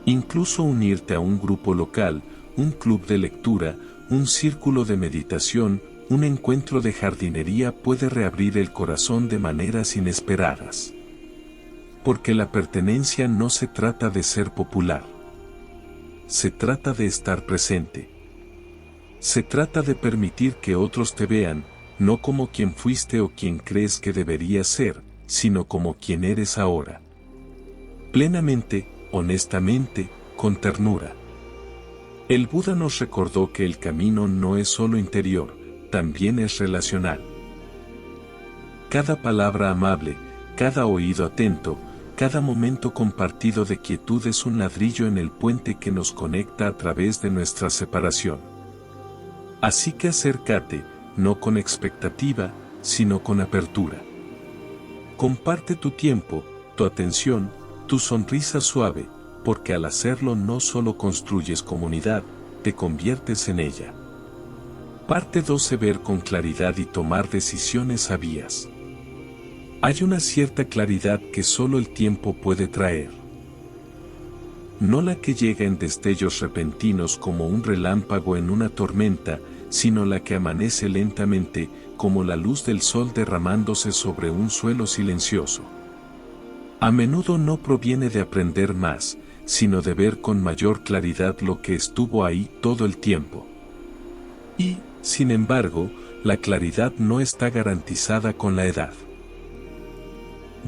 S1: Incluso unirte a un grupo local, un club de lectura, un círculo de meditación, un encuentro de jardinería puede reabrir el corazón de maneras inesperadas. Porque la pertenencia no se trata de ser popular. Se trata de estar presente. Se trata de permitir que otros te vean, no como quien fuiste o quien crees que deberías ser, sino como quien eres ahora. Plenamente, honestamente, con ternura. El Buda nos recordó que el camino no es solo interior, también es relacional. Cada palabra amable, cada oído atento, cada momento compartido de quietud es un ladrillo en el puente que nos conecta a través de nuestra separación. Así que acércate, no con expectativa, sino con apertura. Comparte tu tiempo, tu atención, tu sonrisa suave, porque al hacerlo no solo construyes comunidad, te conviertes en ella. Parte 12. Ver con claridad y tomar decisiones sabias. Hay una cierta claridad que solo el tiempo puede traer. No la que llega en destellos repentinos como un relámpago en una tormenta, sino la que amanece lentamente, como la luz del sol derramándose sobre un suelo silencioso. A menudo no proviene de aprender más, sino de ver con mayor claridad lo que estuvo ahí todo el tiempo. Y, sin embargo, la claridad no está garantizada con la edad.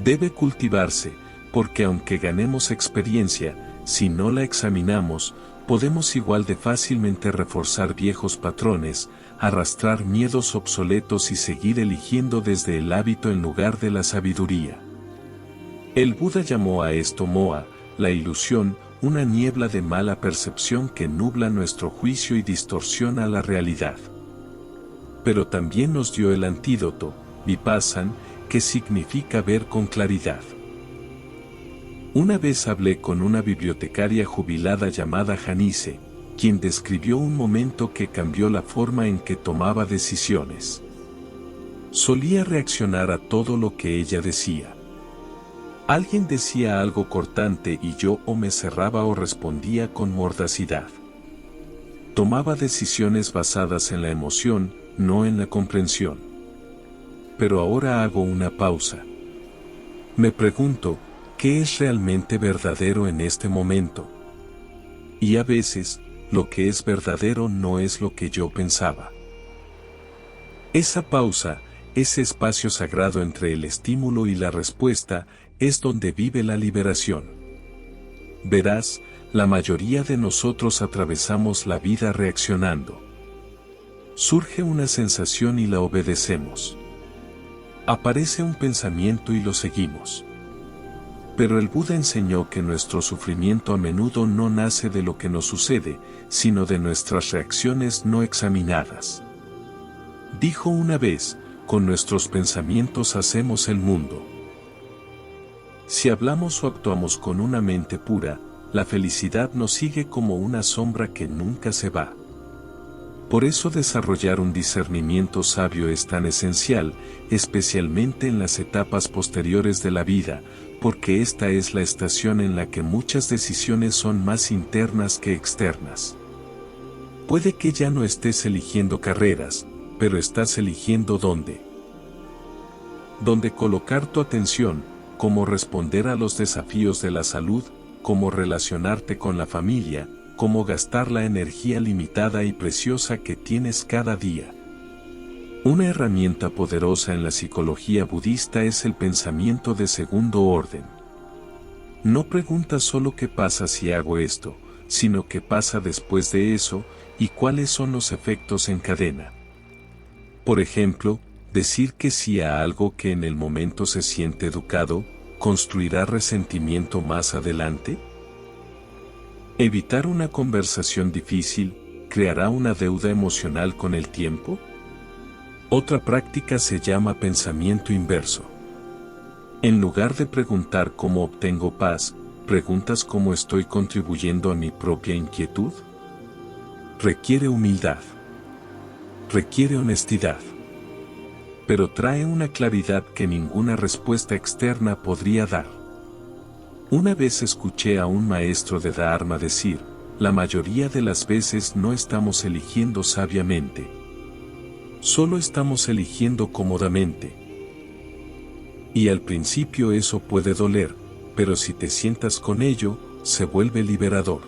S1: Debe cultivarse, porque aunque ganemos experiencia, si no la examinamos, podemos igual de fácilmente reforzar viejos patrones, arrastrar miedos obsoletos y seguir eligiendo desde el hábito en lugar de la sabiduría. El Buda llamó a esto moha, la ilusión, una niebla de mala percepción que nubla nuestro juicio y distorsiona la realidad. Pero también nos dio el antídoto, vipassana, que significa ver con claridad. Una vez hablé con una bibliotecaria jubilada llamada Janice, quien describió un momento que cambió la forma en que tomaba decisiones. Solía reaccionar a todo lo que ella decía. Alguien decía algo cortante y yo o me cerraba o respondía con mordacidad. Tomaba decisiones basadas en la emoción, no en la comprensión. Pero ahora hago una pausa. Me pregunto, ¿qué es realmente verdadero en este momento? Y a veces, lo que es verdadero no es lo que yo pensaba. Esa pausa, ese espacio sagrado entre el estímulo y la respuesta, es donde vive la liberación. Verás, la mayoría de nosotros atravesamos la vida reaccionando. Surge una sensación y la obedecemos. Aparece un pensamiento y lo seguimos. Pero el Buda enseñó que nuestro sufrimiento a menudo no nace de lo que nos sucede, sino de nuestras reacciones no examinadas. Dijo una vez, con nuestros pensamientos hacemos el mundo. Si hablamos o actuamos con una mente pura, la felicidad nos sigue como una sombra que nunca se va. Por eso desarrollar un discernimiento sabio es tan esencial, especialmente en las etapas posteriores de la vida, porque esta es la estación en la que muchas decisiones son más internas que externas. Puede que ya no estés eligiendo carreras, pero estás eligiendo dónde. Dónde colocar tu atención, cómo responder a los desafíos de la salud, cómo relacionarte con la familia, cómo gastar la energía limitada y preciosa que tienes cada día. Una herramienta poderosa en la psicología budista es el pensamiento de segundo orden. No pregunta solo qué pasa si hago esto, sino qué pasa después de eso y cuáles son los efectos en cadena. Por ejemplo, decir que sí a algo que en el momento se siente educado, ¿construirá resentimiento más adelante? ¿Evitar una conversación difícil creará una deuda emocional con el tiempo? Otra práctica se llama pensamiento inverso. En lugar de preguntar cómo obtengo paz, ¿preguntas cómo estoy contribuyendo a mi propia inquietud? Requiere humildad. Requiere honestidad. Pero trae una claridad que ninguna respuesta externa podría dar. Una vez escuché a un maestro de Dharma decir, la mayoría de las veces no estamos eligiendo sabiamente. Solo estamos eligiendo cómodamente. Y al principio eso puede doler, pero si te sientas con ello, se vuelve liberador.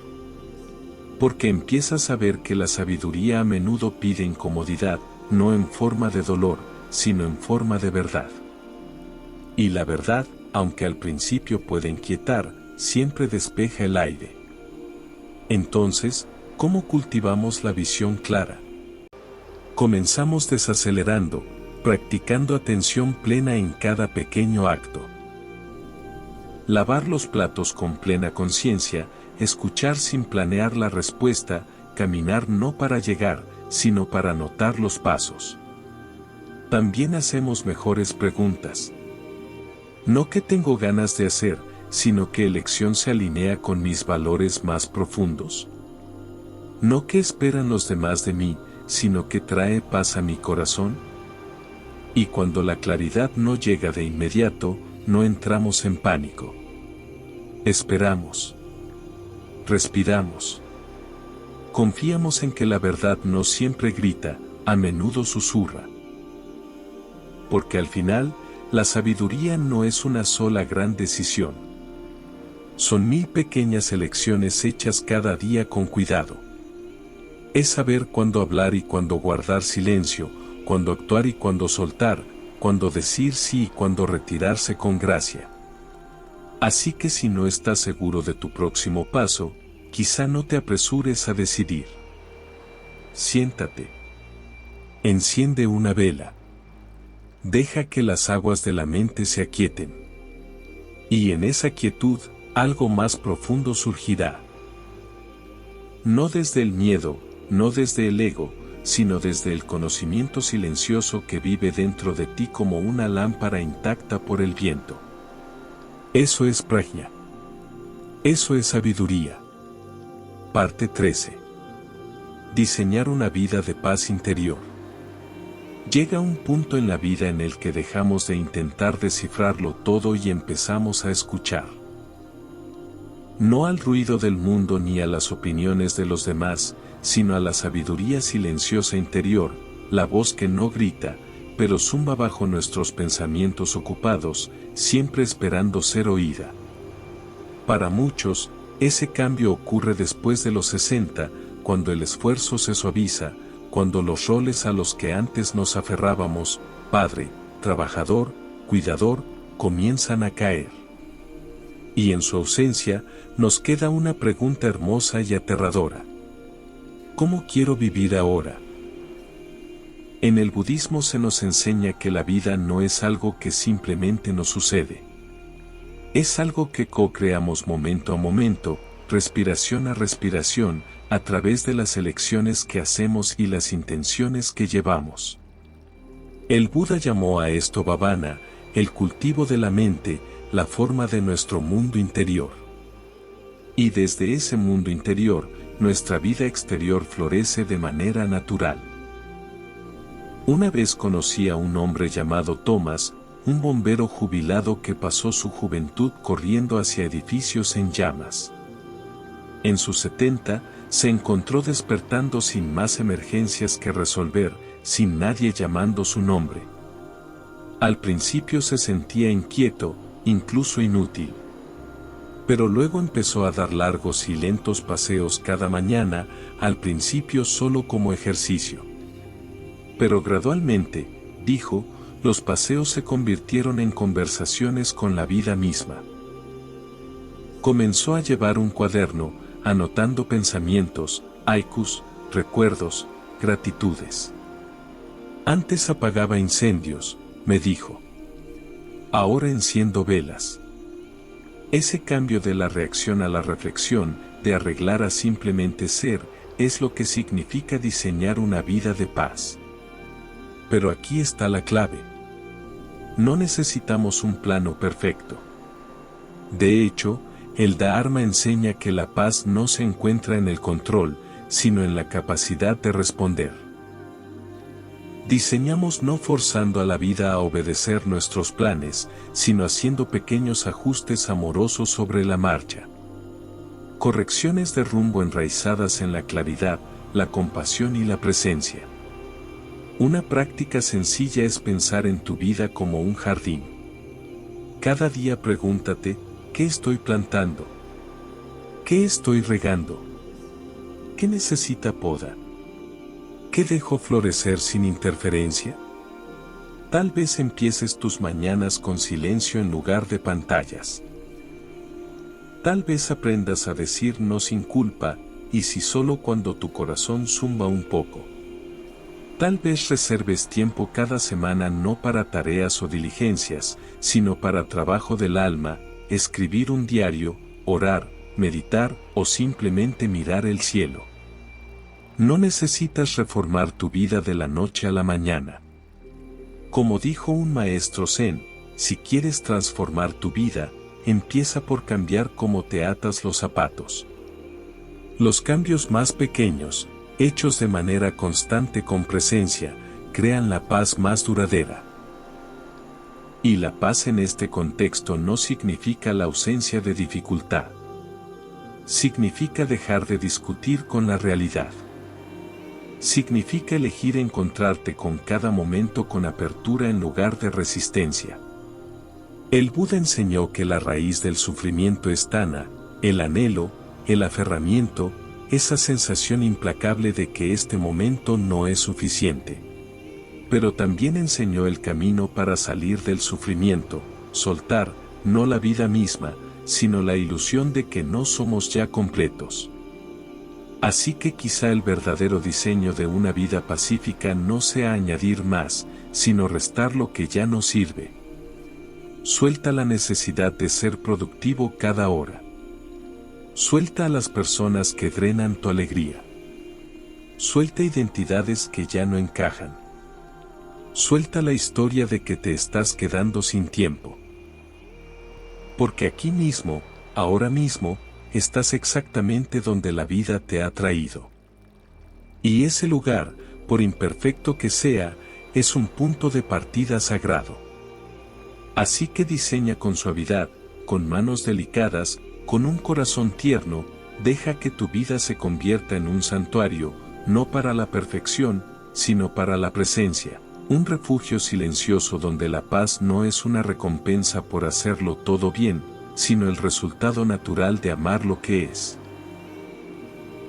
S1: Porque empiezas a ver que la sabiduría a menudo pide incomodidad, no en forma de dolor, sino en forma de verdad. Y la verdad, aunque al principio puede inquietar, siempre despeja el aire. Entonces, ¿cómo cultivamos la visión clara? Comenzamos desacelerando, practicando atención plena en cada pequeño acto. Lavar los platos con plena conciencia, escuchar sin planear la respuesta, caminar no para llegar, sino para notar los pasos. También hacemos mejores preguntas. No que tengo ganas de hacer, sino que elección se alinea con mis valores más profundos. No que esperan los demás de mí, sino que trae paz a mi corazón. Y cuando la claridad no llega de inmediato, no entramos en pánico. Esperamos. Respiramos. Confiamos en que la verdad no siempre grita, a menudo susurra. Porque al final, la sabiduría no es una sola gran decisión. Son 1000 pequeñas elecciones hechas cada día con cuidado. Es saber cuándo hablar y cuándo guardar silencio, cuándo actuar y cuándo soltar, cuándo decir sí y cuándo retirarse con gracia. Así que si no estás seguro de tu próximo paso, quizá no te apresures a decidir. Siéntate. Enciende una vela. Deja que las aguas de la mente se aquieten. Y en esa quietud, algo más profundo surgirá. No desde el miedo, no desde el ego, sino desde el conocimiento silencioso que vive dentro de ti como una lámpara intacta por el viento. Eso es prajna. Eso es sabiduría. Parte 13. Diseñar una vida de paz interior. Llega un punto en la vida en el que dejamos de intentar descifrarlo todo y empezamos a escuchar. No al ruido del mundo ni a las opiniones de los demás, sino a la sabiduría silenciosa interior, la voz que no grita, pero zumba bajo nuestros pensamientos ocupados, siempre esperando ser oída. Para muchos, ese cambio ocurre después de los 60, cuando el esfuerzo se suaviza, cuando los roles a los que antes nos aferrábamos, padre, trabajador, cuidador, comienzan a caer. Y en su ausencia, nos queda una pregunta hermosa y aterradora. ¿Cómo quiero vivir ahora? En el budismo se nos enseña que la vida no es algo que simplemente nos sucede. Es algo que co-creamos momento a momento, respiración a respiración, a través de las elecciones que hacemos y las intenciones que llevamos. El Buda llamó a esto Bhavana, el cultivo de la mente, la forma de nuestro mundo interior. Y desde ese mundo interior, nuestra vida exterior florece de manera natural. Una vez conocí a un hombre llamado Thomas, un bombero jubilado que pasó su juventud corriendo hacia edificios en llamas. En sus 70, se encontró despertando sin más emergencias que resolver, sin nadie llamando su nombre. Al principio se sentía inquieto, incluso inútil. Pero luego empezó a dar largos y lentos paseos cada mañana, al principio solo como ejercicio. Pero gradualmente, dijo, los paseos se convirtieron en conversaciones con la vida misma. Comenzó a llevar un cuaderno, anotando pensamientos, haikus, recuerdos, gratitudes. Antes apagaba incendios, me dijo. Ahora enciendo velas. Ese cambio de la reacción a la reflexión, de arreglar a simplemente ser, es lo que significa diseñar una vida de paz. Pero aquí está la clave. No necesitamos un plano perfecto. De hecho, el Dharma enseña que la paz no se encuentra en el control, sino en la capacidad de responder. Diseñamos no forzando a la vida a obedecer nuestros planes, sino haciendo pequeños ajustes amorosos sobre la marcha. Correcciones de rumbo enraizadas en la claridad, la compasión y la presencia. Una práctica sencilla es pensar en tu vida como un jardín. Cada día pregúntate, ¿qué estoy plantando? ¿Qué estoy regando? ¿Qué necesita poda? ¿Qué dejo florecer sin interferencia? Tal vez empieces tus mañanas con silencio en lugar de pantallas. Tal vez aprendas a decir no sin culpa, y si solo cuando tu corazón zumba un poco. Tal vez reserves tiempo cada semana no para tareas o diligencias, sino para trabajo del alma, escribir un diario, orar, meditar o simplemente mirar el cielo. No necesitas reformar tu vida de la noche a la mañana. Como dijo un maestro zen, si quieres transformar tu vida, empieza por cambiar cómo te atas los zapatos. Los cambios más pequeños, hechos de manera constante con presencia, crean la paz más duradera. Y la paz en este contexto no significa la ausencia de dificultad. Significa dejar de discutir con la realidad. Significa elegir encontrarte con cada momento con apertura en lugar de resistencia. El Buda enseñó que la raíz del sufrimiento es tana, el anhelo, el aferramiento, esa sensación implacable de que este momento no es suficiente. Pero también enseñó el camino para salir del sufrimiento, soltar, no la vida misma, sino la ilusión de que no somos ya completos. Así que quizá el verdadero diseño de una vida pacífica no sea añadir más, sino restar lo que ya no sirve. Suelta la necesidad de ser productivo cada hora. Suelta a las personas que drenan tu alegría. Suelta identidades que ya no encajan. Suelta la historia de que te estás quedando sin tiempo. Porque aquí mismo, ahora mismo, estás exactamente donde la vida te ha traído. Y ese lugar, por imperfecto que sea, es un punto de partida sagrado. Así que diseña con suavidad, con manos delicadas, con un corazón tierno, deja que tu vida se convierta en un santuario, no para la perfección, sino para la presencia, un refugio silencioso donde la paz no es una recompensa por hacerlo todo bien, sino el resultado natural de amar lo que es.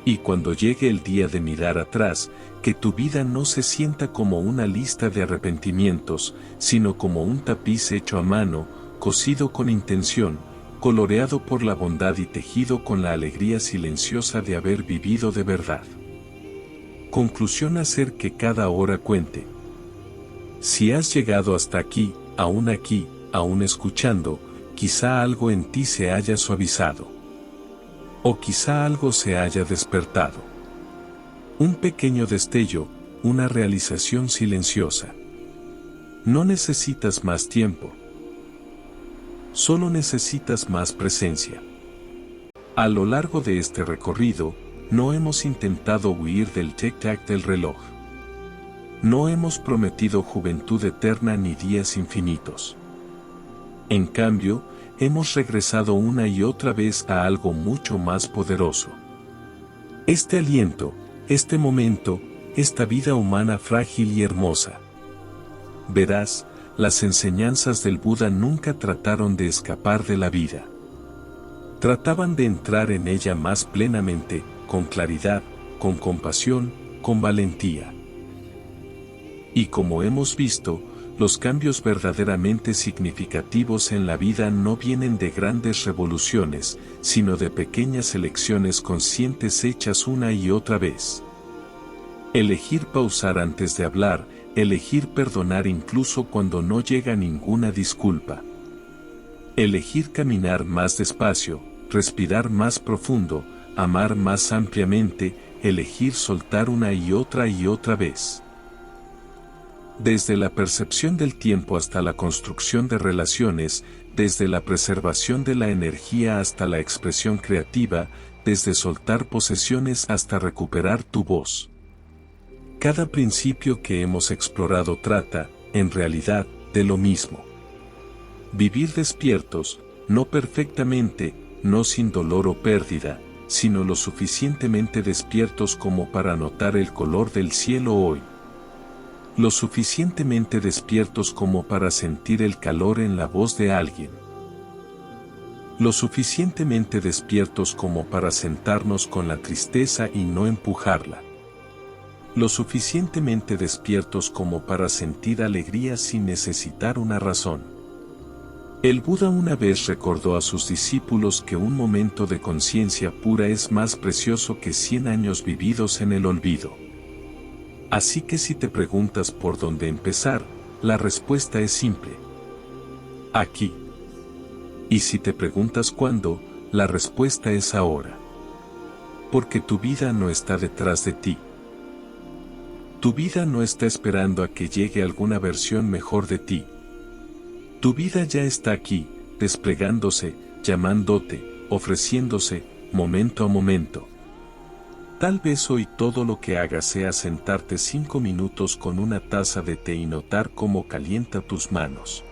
S1: Y cuando llegue el día de mirar atrás, que tu vida no se sienta como una lista de arrepentimientos, sino como un tapiz hecho a mano, cosido con intención, coloreado por la bondad y tejido con la alegría silenciosa de haber vivido de verdad. Conclusión: hacer que cada hora cuente. Si has llegado hasta aquí, aún escuchando, quizá algo en ti se haya suavizado. O quizá algo se haya despertado. Un pequeño destello, una realización silenciosa. No necesitas más tiempo. Solo necesitas más presencia. A lo largo de este recorrido, no hemos intentado huir del tic-tac del reloj. No hemos prometido juventud eterna ni días infinitos. En cambio, hemos regresado una y otra vez a algo mucho más poderoso. Este aliento, este momento, esta vida humana frágil y hermosa. Verás, las enseñanzas del Buda nunca trataron de escapar de la vida. Trataban de entrar en ella más plenamente, con claridad, con compasión, con valentía. Y como hemos visto, los cambios verdaderamente significativos en la vida no vienen de grandes revoluciones, sino de pequeñas elecciones conscientes hechas una y otra vez. Elegir pausar antes de hablar, elegir perdonar incluso cuando no llega ninguna disculpa. Elegir caminar más despacio, respirar más profundo, amar más ampliamente, elegir soltar una y otra vez. Desde la percepción del tiempo hasta la construcción de relaciones, desde la preservación de la energía hasta la expresión creativa, desde soltar posesiones hasta recuperar tu voz. Cada principio que hemos explorado trata, en realidad, de lo mismo. Vivir despiertos, no perfectamente, no sin dolor o pérdida, sino lo suficientemente despiertos como para notar el color del cielo hoy. Lo suficientemente despiertos como para sentir el calor en la voz de alguien. Lo suficientemente despiertos como para sentarnos con la tristeza y no empujarla. Lo suficientemente despiertos como para sentir alegría sin necesitar una razón. El Buda una vez recordó a sus discípulos que un momento de conciencia pura es más precioso que 100 años vividos en el olvido. Así que si te preguntas por dónde empezar, la respuesta es simple. Aquí. Y si te preguntas cuándo, la respuesta es ahora. Porque tu vida no está detrás de ti. Tu vida no está esperando a que llegue alguna versión mejor de ti. Tu vida ya está aquí, desplegándose, llamándote, ofreciéndose, momento a momento. Tal vez hoy todo lo que hagas sea sentarte 5 minutos con una taza de té y notar cómo calienta tus manos.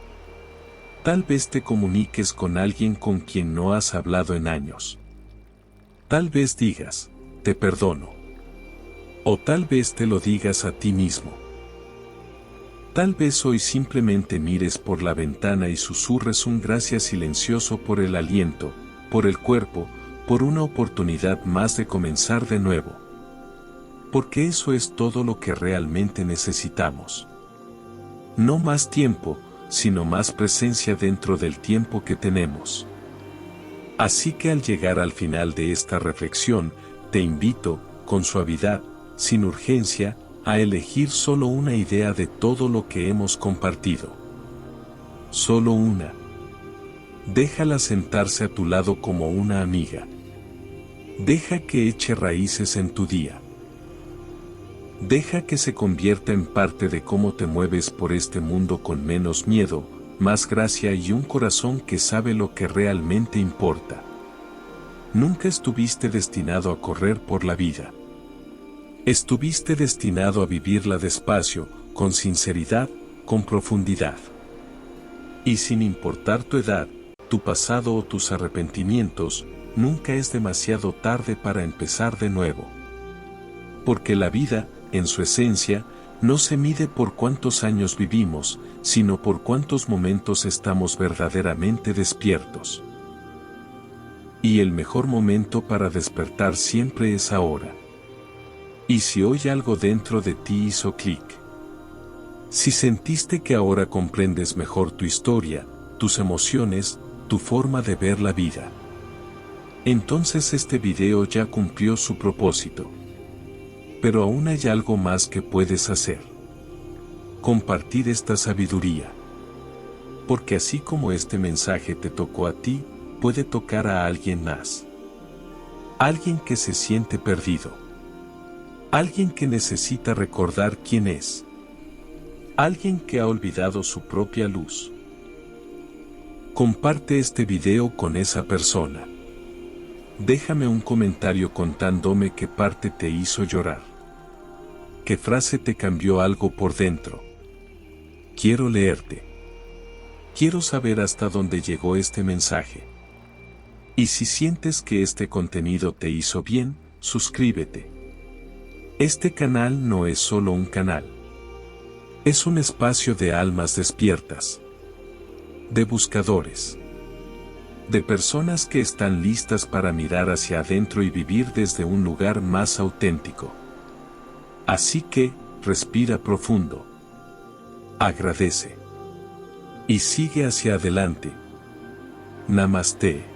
S1: Tal vez te comuniques con alguien con quien no has hablado en años. Tal vez digas, te perdono. O tal vez te lo digas a ti mismo. Tal vez hoy simplemente mires por la ventana y susurres un gracias silencioso por el aliento, por el cuerpo, por una oportunidad más de comenzar de nuevo. Porque eso es todo lo que realmente necesitamos. No más tiempo, sino más presencia dentro del tiempo que tenemos. Así que al llegar al final de esta reflexión, te invito, con suavidad, sin urgencia, a elegir solo una idea de todo lo que hemos compartido. Solo una. Déjala sentarse a tu lado como una amiga. Deja que eche raíces en tu día. Deja que se convierta en parte de cómo te mueves por este mundo con menos miedo, más gracia y un corazón que sabe lo que realmente importa. Nunca estuviste destinado a correr por la vida. Estuviste destinado a vivirla despacio, con sinceridad, con profundidad. Y sin importar tu edad, tu pasado o tus arrepentimientos, nunca es demasiado tarde para empezar de nuevo. Porque la vida, en su esencia, no se mide por cuántos años vivimos, sino por cuántos momentos estamos verdaderamente despiertos. Y el mejor momento para despertar siempre es ahora. Y si hoy algo dentro de ti hizo clic, si sentiste que ahora comprendes mejor tu historia, tus emociones, tu forma de ver la vida, entonces este video ya cumplió su propósito. Pero aún hay algo más que puedes hacer. Compartir esta sabiduría. Porque así como este mensaje te tocó a ti, puede tocar a alguien más. Alguien que se siente perdido. Alguien que necesita recordar quién es. Alguien que ha olvidado su propia luz. Comparte este video con esa persona. Déjame un comentario contándome qué parte te hizo llorar. ¿Qué frase te cambió algo por dentro? Quiero leerte. Quiero saber hasta dónde llegó este mensaje. Y si sientes que este contenido te hizo bien, suscríbete. Este canal no es solo un canal. Es un espacio de almas despiertas. De buscadores. De personas que están listas para mirar hacia adentro y vivir desde un lugar más auténtico. Así que, respira profundo. Agradece. Y sigue hacia adelante. Namaste.